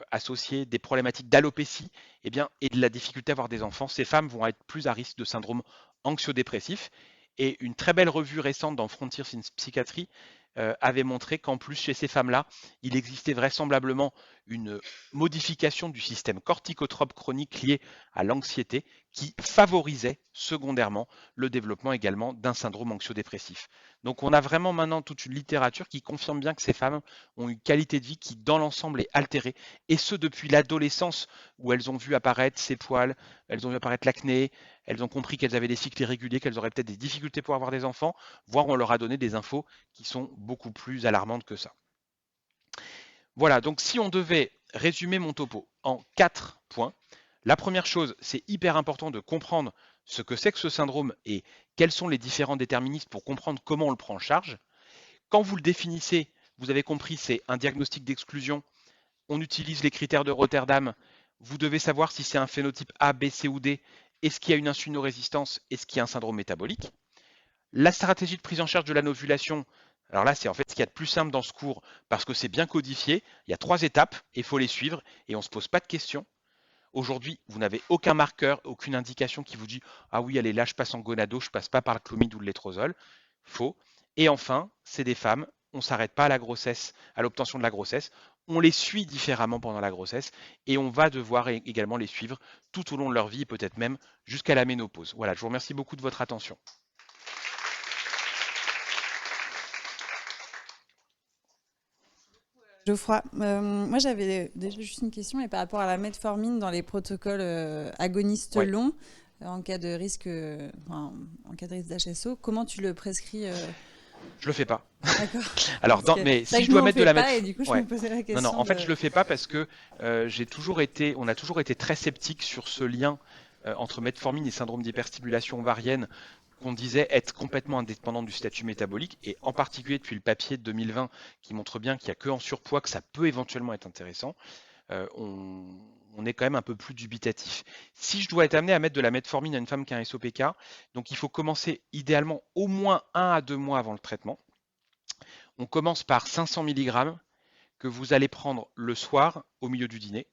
[SPEAKER 2] associées, des problématiques d'alopécie, et de la difficulté à avoir des enfants, ces femmes vont être plus à risque de syndrome anxio-dépressif. Et une très belle revue récente dans Frontiers in Psychiatry avait montré qu'en plus, chez ces femmes-là, il existait vraisemblablement une modification du système corticotrope chronique lié à l'anxiété qui favorisait secondairement le développement également d'un syndrome anxio-dépressif. Donc on a vraiment maintenant toute une littérature qui confirme bien que ces femmes ont une qualité de vie qui dans l'ensemble est altérée, et ce depuis l'adolescence où elles ont vu apparaître ces poils, elles ont vu apparaître l'acné, elles ont compris qu'elles avaient des cycles irréguliers, qu'elles auraient peut-être des difficultés pour avoir des enfants, voire on leur a donné des infos qui sont beaucoup plus alarmantes que ça. Voilà, donc si on devait résumer mon topo en 4 points, la première chose, c'est hyper important de comprendre ce que c'est que ce syndrome et quels sont les différents déterministes pour comprendre comment on le prend en charge. Quand vous le définissez, vous avez compris, c'est un diagnostic d'exclusion. On utilise les critères de Rotterdam. Vous devez savoir si c'est un phénotype A, B, C ou D. Est-ce qu'il y a une insulinorésistance? Est-ce qu'il y a un syndrome métabolique? La stratégie de prise en charge de la novulation, alors là, c'est en fait ce qu'il y a de plus simple dans ce cours parce que c'est bien codifié. Il y a 3 étapes et il faut les suivre et on ne se pose pas de questions. Aujourd'hui, vous n'avez aucun marqueur, aucune indication qui vous dit ah oui, allez, là, je passe en gonado, je passe pas par le clomide ou le létrozole. Faux. Et enfin, c'est des femmes, on ne s'arrête pas à la grossesse, à l'obtention de la grossesse. On les suit différemment pendant la grossesse et on va devoir également les suivre tout au long de leur vie et peut-être même jusqu'à la ménopause. Voilà, je vous remercie beaucoup de votre attention.
[SPEAKER 3] Geoffroy, moi j'avais déjà juste une question, et par rapport à la metformine dans les protocoles agonistes
[SPEAKER 2] Ouais.
[SPEAKER 3] longs, en cas de risque, en cas de risque d'HSO, comment tu le prescris
[SPEAKER 2] Je le fais pas.
[SPEAKER 3] D'accord.
[SPEAKER 2] Alors, mais
[SPEAKER 3] C'est vrai
[SPEAKER 2] si je
[SPEAKER 3] que nous
[SPEAKER 2] dois
[SPEAKER 3] on
[SPEAKER 2] mettre de
[SPEAKER 3] fait
[SPEAKER 2] la
[SPEAKER 3] pas,
[SPEAKER 2] mettre,
[SPEAKER 3] et du coup je
[SPEAKER 2] ouais.
[SPEAKER 3] me posais la
[SPEAKER 2] Non, non,
[SPEAKER 3] question
[SPEAKER 2] en fait,
[SPEAKER 3] de.
[SPEAKER 2] je le fais pas parce que on a toujours été très sceptique sur ce lien entre metformine et syndrome d'hyperstimulation ovarienne qu'on disait être complètement indépendant du statut métabolique, et en particulier depuis le papier de 2020 qui montre bien qu'il n'y a que en surpoids que ça peut éventuellement être intéressant. On est quand même un peu plus dubitatif. Si je dois être amené à mettre de la metformine à une femme qui a un SOPK, donc il faut commencer idéalement au moins 1 à 2 mois avant le traitement. On commence par 500 mg que vous allez prendre le soir au milieu du dîner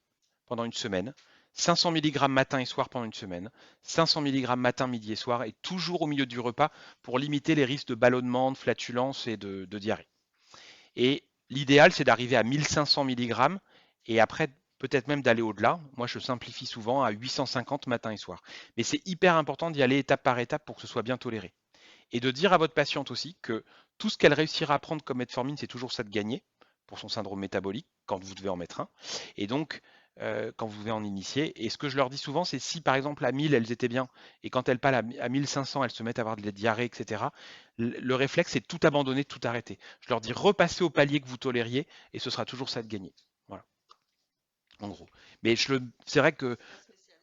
[SPEAKER 2] pendant une semaine, 500 mg matin et soir pendant une semaine, 500 mg matin, midi et soir, et toujours au milieu du repas pour limiter les risques de ballonnement, de flatulence et de diarrhée. Et l'idéal, c'est d'arriver à 1500 mg et après peut-être même d'aller au-delà. Moi, je simplifie souvent à 850 matin et soir. Mais c'est hyper important d'y aller étape par étape pour que ce soit bien toléré. Et de dire à votre patiente aussi que tout ce qu'elle réussira à prendre comme metformine, c'est toujours ça de gagner pour son syndrome métabolique quand vous devez en mettre un. Et donc, quand vous devez en initier. Et ce que je leur dis souvent, c'est si par exemple à 1000, elles étaient bien, et quand elles passent à 1500, elles se mettent à avoir des diarrhées, etc., le réflexe, c'est tout abandonner, tout arrêter. Je leur dis repassez au palier que vous tolériez, et ce sera toujours ça de gagner. Voilà, en gros. Mais c'est vrai que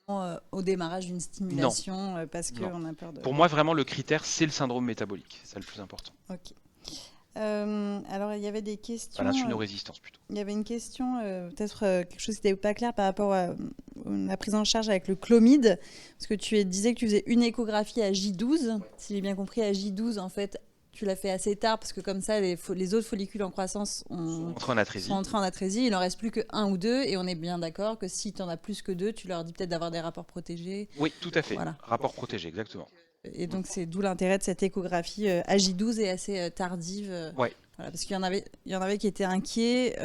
[SPEAKER 3] Au démarrage d'une
[SPEAKER 2] non,
[SPEAKER 3] stimulation, parce
[SPEAKER 2] non.
[SPEAKER 3] qu'on a peur de.
[SPEAKER 2] Pour moi, vraiment, le critère, c'est le syndrome métabolique. C'est ça le plus important.
[SPEAKER 3] Ok. Alors, il y avait des questions.
[SPEAKER 2] L'insulino-résistance plutôt.
[SPEAKER 3] Il y avait une question, peut-être quelque chose qui n'était pas clair par rapport à la prise en charge avec le chlomide. Parce que disais que tu faisais une échographie à J12. Si j'ai bien compris, à J12, en fait, tu l'as fait assez tard parce que comme ça, les autres follicules en croissance sont entrés en atrésie. Il n'en reste plus que 1 ou 2. Et on est bien d'accord que si tu en as plus que 2, tu leur dis peut-être d'avoir des rapports protégés.
[SPEAKER 2] Oui, tout à fait.
[SPEAKER 3] Voilà.
[SPEAKER 2] Rapport protégé, exactement.
[SPEAKER 3] Et donc, c'est d'où l'intérêt de cette échographie à J12 et assez tardive.
[SPEAKER 2] Ouais.
[SPEAKER 3] Voilà, parce qu'il y en avait qui étaient inquiets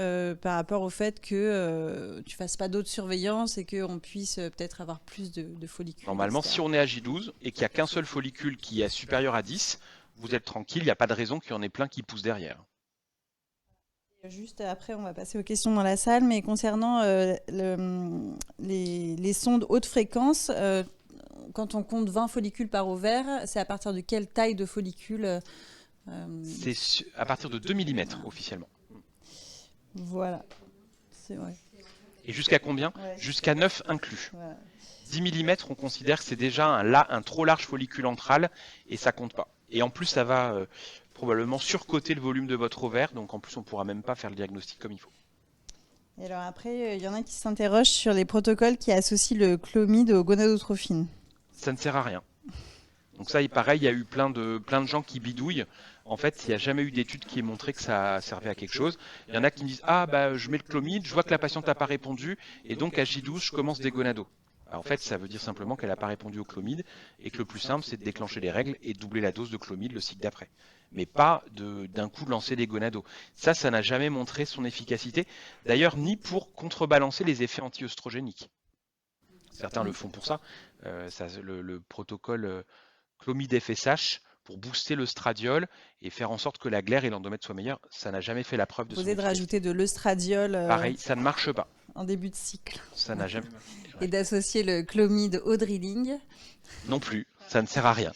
[SPEAKER 3] par rapport au fait que tu fasses pas d'autres surveillances et qu'on puisse peut-être avoir plus de follicules.
[SPEAKER 2] Normalement,
[SPEAKER 3] etc.
[SPEAKER 2] si on est à J12 et qu'il n'y a qu'un seul follicule qui est supérieur à 10, vous êtes tranquille, il n'y a pas de raison qu'il y en ait plein qui poussent derrière.
[SPEAKER 3] Juste après, on va passer aux questions dans la salle, mais concernant les sondes haute fréquence, quand on compte 20 follicules par ovaire, c'est à partir de quelle taille de follicule
[SPEAKER 2] C'est à partir de 2 mm officiellement.
[SPEAKER 3] Voilà, c'est vrai.
[SPEAKER 2] Et jusqu'à combien?
[SPEAKER 3] Ouais.
[SPEAKER 2] Jusqu'à 9 inclus.
[SPEAKER 3] Voilà.
[SPEAKER 2] 10 mm, on considère que c'est déjà un trop large follicule antral et ça compte pas. Et en plus, ça va probablement surcoter le volume de votre ovaire, donc en plus, on pourra même pas faire le diagnostic comme il faut.
[SPEAKER 3] Et alors après, il y en a qui s'interrogent sur les protocoles qui associent le chlomide aux gonadotrophines.
[SPEAKER 2] Ça ne sert à rien. Donc ça, pareil, il y a eu plein de gens qui bidouillent. En fait, il n'y a jamais eu d'étude qui ait montré que ça servait à quelque chose. Il y en a qui me disent « Ah, bah, je mets le chlomide, je vois que la patiente n'a pas répondu, et donc à J12, je commence des gonados. » En fait, ça veut dire simplement qu'elle n'a pas répondu au chlomide, et que le plus simple, c'est de déclencher les règles et de doubler la dose de chlomide le cycle d'après. Mais pas d'un coup de lancer des gonados. Ça n'a jamais montré son efficacité. D'ailleurs, ni pour contrebalancer les effets anti-œstrogéniques. Certains le font pour ça. Le protocole chlomide FSH pour booster l'œstradiol et faire en sorte que la glaire et l'endomètre soient meilleurs, ça n'a jamais fait la preuve de son efficacité.
[SPEAKER 3] Rajouter de l'œstradiol
[SPEAKER 2] Pareil, ça ne marche pas.
[SPEAKER 3] en début de cycle.
[SPEAKER 2] Ça n'a jamais marché.
[SPEAKER 3] Et d'associer le chlomide au drilling.
[SPEAKER 2] Non plus, ça ne sert à rien.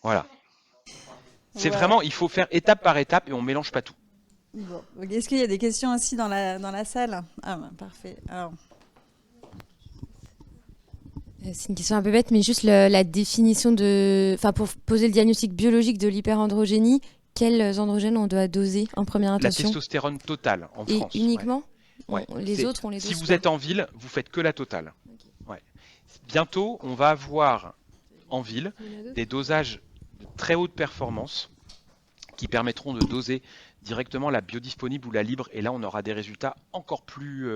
[SPEAKER 2] Voilà. C'est
[SPEAKER 3] Voilà.
[SPEAKER 2] vraiment, il faut faire étape par étape et on ne mélange pas tout.
[SPEAKER 3] Bon. Est-ce qu'il y a des questions aussi dans la salle? Ah, bah, parfait. Alors,
[SPEAKER 4] c'est une question un peu bête, mais juste la définition enfin, pour poser le diagnostic biologique de l'hyperandrogénie, quels androgènes on doit doser en première
[SPEAKER 2] La
[SPEAKER 4] intention?
[SPEAKER 2] testostérone totale en
[SPEAKER 4] Et
[SPEAKER 2] France.
[SPEAKER 4] uniquement
[SPEAKER 2] Ouais.
[SPEAKER 4] Les autres, on les dose
[SPEAKER 2] Si vous
[SPEAKER 4] pas.
[SPEAKER 2] êtes en ville, vous faites que la totale. Ouais. Bientôt, on va avoir en ville des dosages de très haute performance qui permettront de doser directement la biodisponible ou la libre, et là on aura des résultats encore plus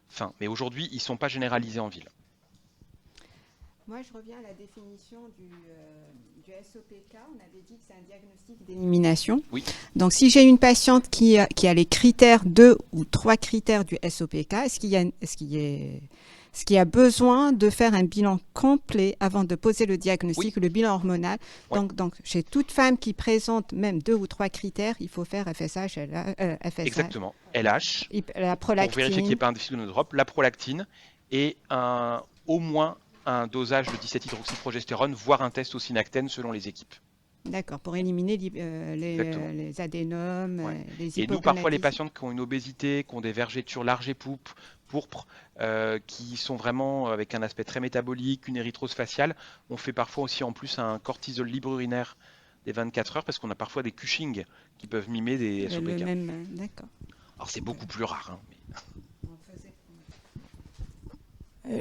[SPEAKER 2] fins. Mais aujourd'hui, ils ne sont pas généralisés en ville.
[SPEAKER 5] Moi, je reviens à la définition du SOPK. On avait dit que c'est un diagnostic d'élimination.
[SPEAKER 2] Oui.
[SPEAKER 5] Donc, si j'ai une patiente qui a les critères, 2 ou 3 critères du SOPK, est-ce qu'il y a besoin de faire un bilan complet avant de poser le diagnostic, le bilan hormonal?
[SPEAKER 2] Ouais.
[SPEAKER 5] Donc, chez toute femme qui présente même 2 ou 3 critères, il faut faire FSH, FSH.
[SPEAKER 2] Exactement. LH,
[SPEAKER 5] La
[SPEAKER 2] pour vérifier qu'il n'y ait
[SPEAKER 5] prolactine.
[SPEAKER 2] pas un déficit de drop, la prolactine et au moins un dosage de 17-hydroxyprogestérone, voire un test au synactène selon les équipes.
[SPEAKER 5] D'accord, pour éliminer les adénomes,
[SPEAKER 2] Ouais.
[SPEAKER 5] les
[SPEAKER 2] Et nous, parfois, les
[SPEAKER 5] hypogonadismes.
[SPEAKER 2] patientes qui ont une obésité, qui ont des vergetures larges et pourpres, qui sont vraiment avec un aspect très métabolique, une érythrose faciale, on fait parfois aussi en plus un cortisol libre urinaire des 24 heures parce qu'on a parfois des Cushing qui peuvent mimer des SOPK.
[SPEAKER 5] D'accord.
[SPEAKER 2] Alors c'est beaucoup plus rare. Hein, mais...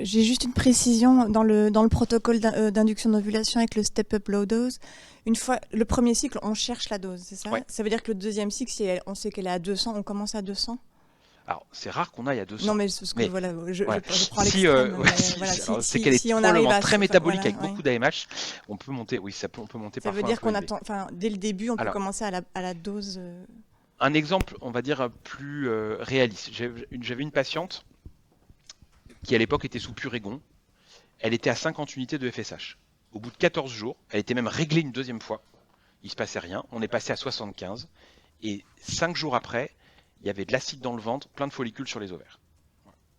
[SPEAKER 6] J'ai juste une précision dans le protocole d'induction d'ovulation avec le step-up low dose. Une fois le premier cycle, on cherche la dose, c'est ça?
[SPEAKER 2] Ouais.
[SPEAKER 6] Ça veut dire que le deuxième cycle, si on sait qu'elle est à 200, on commence à 200?
[SPEAKER 2] Alors c'est rare qu'on aille à 200.
[SPEAKER 6] Non, mais ce que
[SPEAKER 2] Mais,
[SPEAKER 6] voilà, je
[SPEAKER 2] ouais.
[SPEAKER 6] prends
[SPEAKER 2] Si,
[SPEAKER 6] l'extrême.
[SPEAKER 2] ouais,
[SPEAKER 6] Mais
[SPEAKER 2] si,
[SPEAKER 6] voilà,
[SPEAKER 2] alors,
[SPEAKER 6] si-
[SPEAKER 2] c'est
[SPEAKER 6] si-
[SPEAKER 2] qu'elle est
[SPEAKER 6] si on arrive
[SPEAKER 2] probablement
[SPEAKER 6] à
[SPEAKER 2] très
[SPEAKER 6] enfin,
[SPEAKER 2] métabolique
[SPEAKER 6] voilà,
[SPEAKER 2] avec
[SPEAKER 6] ouais.
[SPEAKER 2] beaucoup d'AMH. On peut monter, oui, on peut monter
[SPEAKER 6] Ça
[SPEAKER 2] parfois
[SPEAKER 6] veut
[SPEAKER 2] un
[SPEAKER 6] dire
[SPEAKER 2] peu
[SPEAKER 6] qu'on
[SPEAKER 2] élevé.
[SPEAKER 6] attend, enfin, dès le début, on peut
[SPEAKER 2] Alors,
[SPEAKER 6] commencer à la dose.
[SPEAKER 2] Un exemple, on va dire plus réaliste. J'avais une patiente qui à l'époque était sous Purégon. Elle était à 50 unités de FSH. Au bout de 14 jours, elle était même réglée une deuxième fois. Il ne se passait rien. On est passé à 75. Et 5 jours après, il y avait de l'acide dans le ventre, plein de follicules sur les ovaires.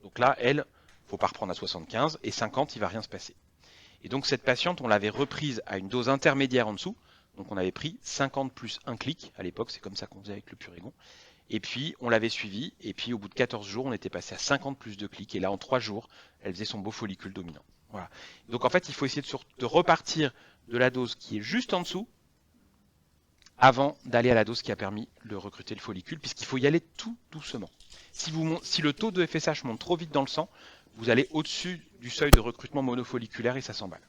[SPEAKER 2] Donc là, elle, il ne faut pas reprendre à 75. Et 50, il ne va rien se passer. Et donc cette patiente, on l'avait reprise à une dose intermédiaire en dessous. Donc on avait pris 50 plus 1 clic. À l'époque, c'est comme ça qu'on faisait avec le Purégon. Et puis, on l'avait suivi. Et puis, au bout de 14 jours, on était passé à 50 plus de clics. Et là, en 3 jours, elle faisait son beau follicule dominant. Voilà. Donc, en fait, il faut essayer de repartir de la dose qui est juste en dessous avant d'aller à la dose qui a permis de recruter le follicule, puisqu'il faut y aller tout doucement. Si le taux de FSH monte trop vite dans le sang, vous allez au-dessus du seuil de recrutement monofolliculaire et ça s'emballe.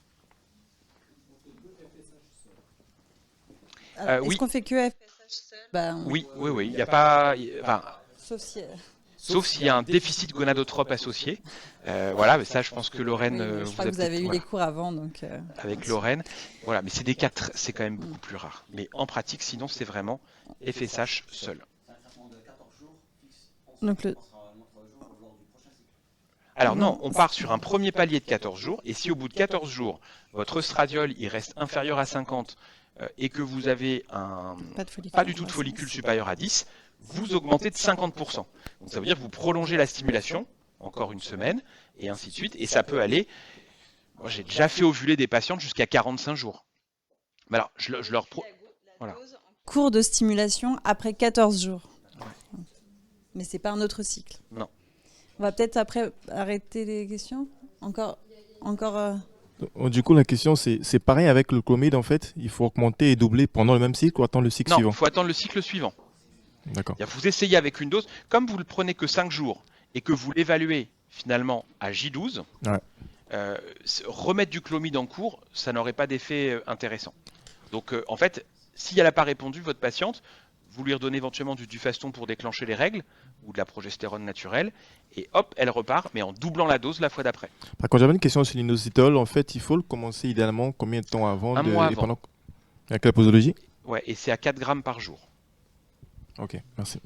[SPEAKER 3] Est-ce qu'on fait que FSH seul?
[SPEAKER 2] Oui, il n'y a pas...
[SPEAKER 3] Sauf si...
[SPEAKER 2] Sauf s'il y a un déficit gonadotrope associé. Voilà, mais ça, je pense que Lorraine...
[SPEAKER 3] je crois que vous avez eu les cours avant, donc...
[SPEAKER 2] Avec Lorraine. Voilà, mais c'est des cas, c'est quand même beaucoup plus rare. Mais en pratique, sinon, c'est vraiment FSH seul.
[SPEAKER 3] Donc
[SPEAKER 2] Alors non, on part sur un premier palier de 14 jours, et si au bout de 14 jours, votre estradiol il reste inférieur à 50 et que vous avez pas du tout de follicule supérieur à 10, vous augmentez de 50%. Donc ça veut dire que vous prolongez la stimulation, encore une semaine, et ainsi de suite, et ça peut aller... Moi j'ai déjà fait ovuler des patientes jusqu'à 45 jours. Mais alors, je leur... Voilà.
[SPEAKER 3] Cours de stimulation après 14 jours. Ouais. Mais c'est pas un autre cycle.
[SPEAKER 2] Non.
[SPEAKER 3] On va peut-être après arrêter les questions. Encore.
[SPEAKER 7] Du coup, la question, c'est pareil avec le clomide, en fait. Il faut augmenter et doubler pendant le même cycle ou attendre le cycle suivant?
[SPEAKER 2] Non, il faut attendre le cycle suivant.
[SPEAKER 7] D'accord.
[SPEAKER 2] Vous essayez avec une dose, comme vous le prenez que 5 jours et que vous l'évaluez finalement à J12, remettre du clomide en cours, ça n'aurait pas d'effet intéressant. Donc en fait, si elle n'a pas répondu, votre patiente, vous lui redonnez éventuellement du Dufaston pour déclencher les règles ou de la progestérone naturelle et hop, elle repart, mais en doublant la dose la fois d'après.
[SPEAKER 7] Par contre, j'avais une question sur l'inositol. En fait, il faut le commencer idéalement combien de temps avant?
[SPEAKER 2] Un mois avant.
[SPEAKER 7] Avec la posologie?
[SPEAKER 2] Ouais, et c'est à 4 grammes par jour.
[SPEAKER 7] Ok, merci.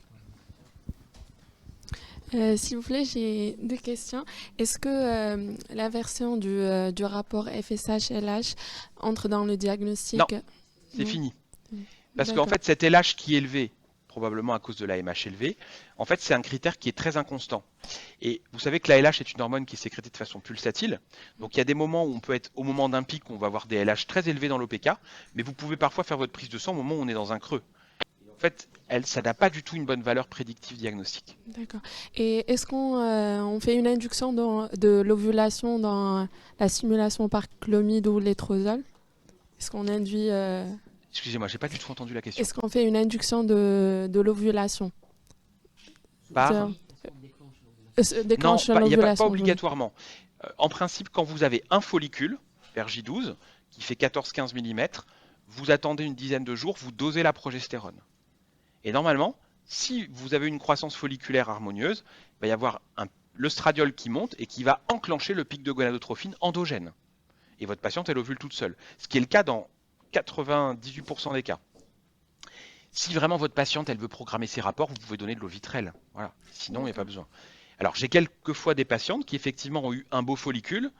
[SPEAKER 8] S'il vous plaît, j'ai deux questions. Est-ce que la version du rapport FSH-LH entre dans le diagnostic?
[SPEAKER 2] Non, c'est fini. Parce qu'en fait, cet LH qui est élevé, probablement à cause de l'AMH élevé, en fait, c'est un critère qui est très inconstant. Et vous savez que la LH est une hormone qui est sécrétée de façon pulsatile. Donc, il y a des moments où on peut être au moment d'un pic, où on va avoir des LH très élevés dans l'OPK, mais vous pouvez parfois faire votre prise de sang au moment où on est dans un creux. Et en fait, ça n'a pas du tout une bonne valeur prédictive diagnostique.
[SPEAKER 8] D'accord. Et est-ce qu'on fait une induction de l'ovulation dans la stimulation par clomide ou létrozole? Est-ce qu'on induit...
[SPEAKER 2] Excusez-moi, j'ai pas du tout entendu la question.
[SPEAKER 8] Est-ce qu'on fait une induction de l'ovulation?
[SPEAKER 2] Par...
[SPEAKER 8] Non,
[SPEAKER 2] il n'y a pas obligatoirement. En principe, quand vous avez un follicule, vers J12, qui fait 14-15 mm, vous attendez une dizaine de jours, vous dosez la progestérone. Et normalement, si vous avez une croissance folliculaire harmonieuse, il va y avoir l'œstradiol qui monte et qui va enclencher le pic de gonadotrophine endogène. Et votre patiente, elle ovule toute seule. Ce qui est le cas dans 98% des cas. Si vraiment votre patiente, elle veut programmer ses rapports, vous pouvez donner de l'Ovitrel. Voilà. Sinon, il n'y a pas besoin. Alors, j'ai quelquefois des patientes qui, effectivement, ont eu un beau follicule.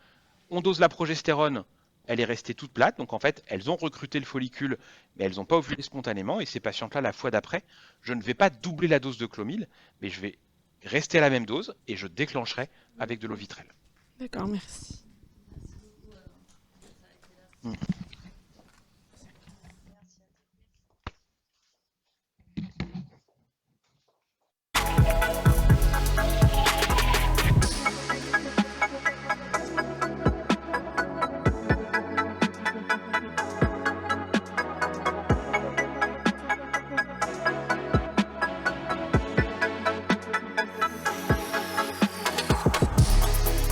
[SPEAKER 2] On dose la progestérone, elle est restée toute plate. Donc, en fait, elles ont recruté le follicule, mais elles n'ont pas ovulé spontanément. Et ces patientes-là, la fois d'après, je ne vais pas doubler la dose de clomide, mais je vais rester à la même dose et je déclencherai avec de l'Ovitrel.
[SPEAKER 8] D'accord, merci.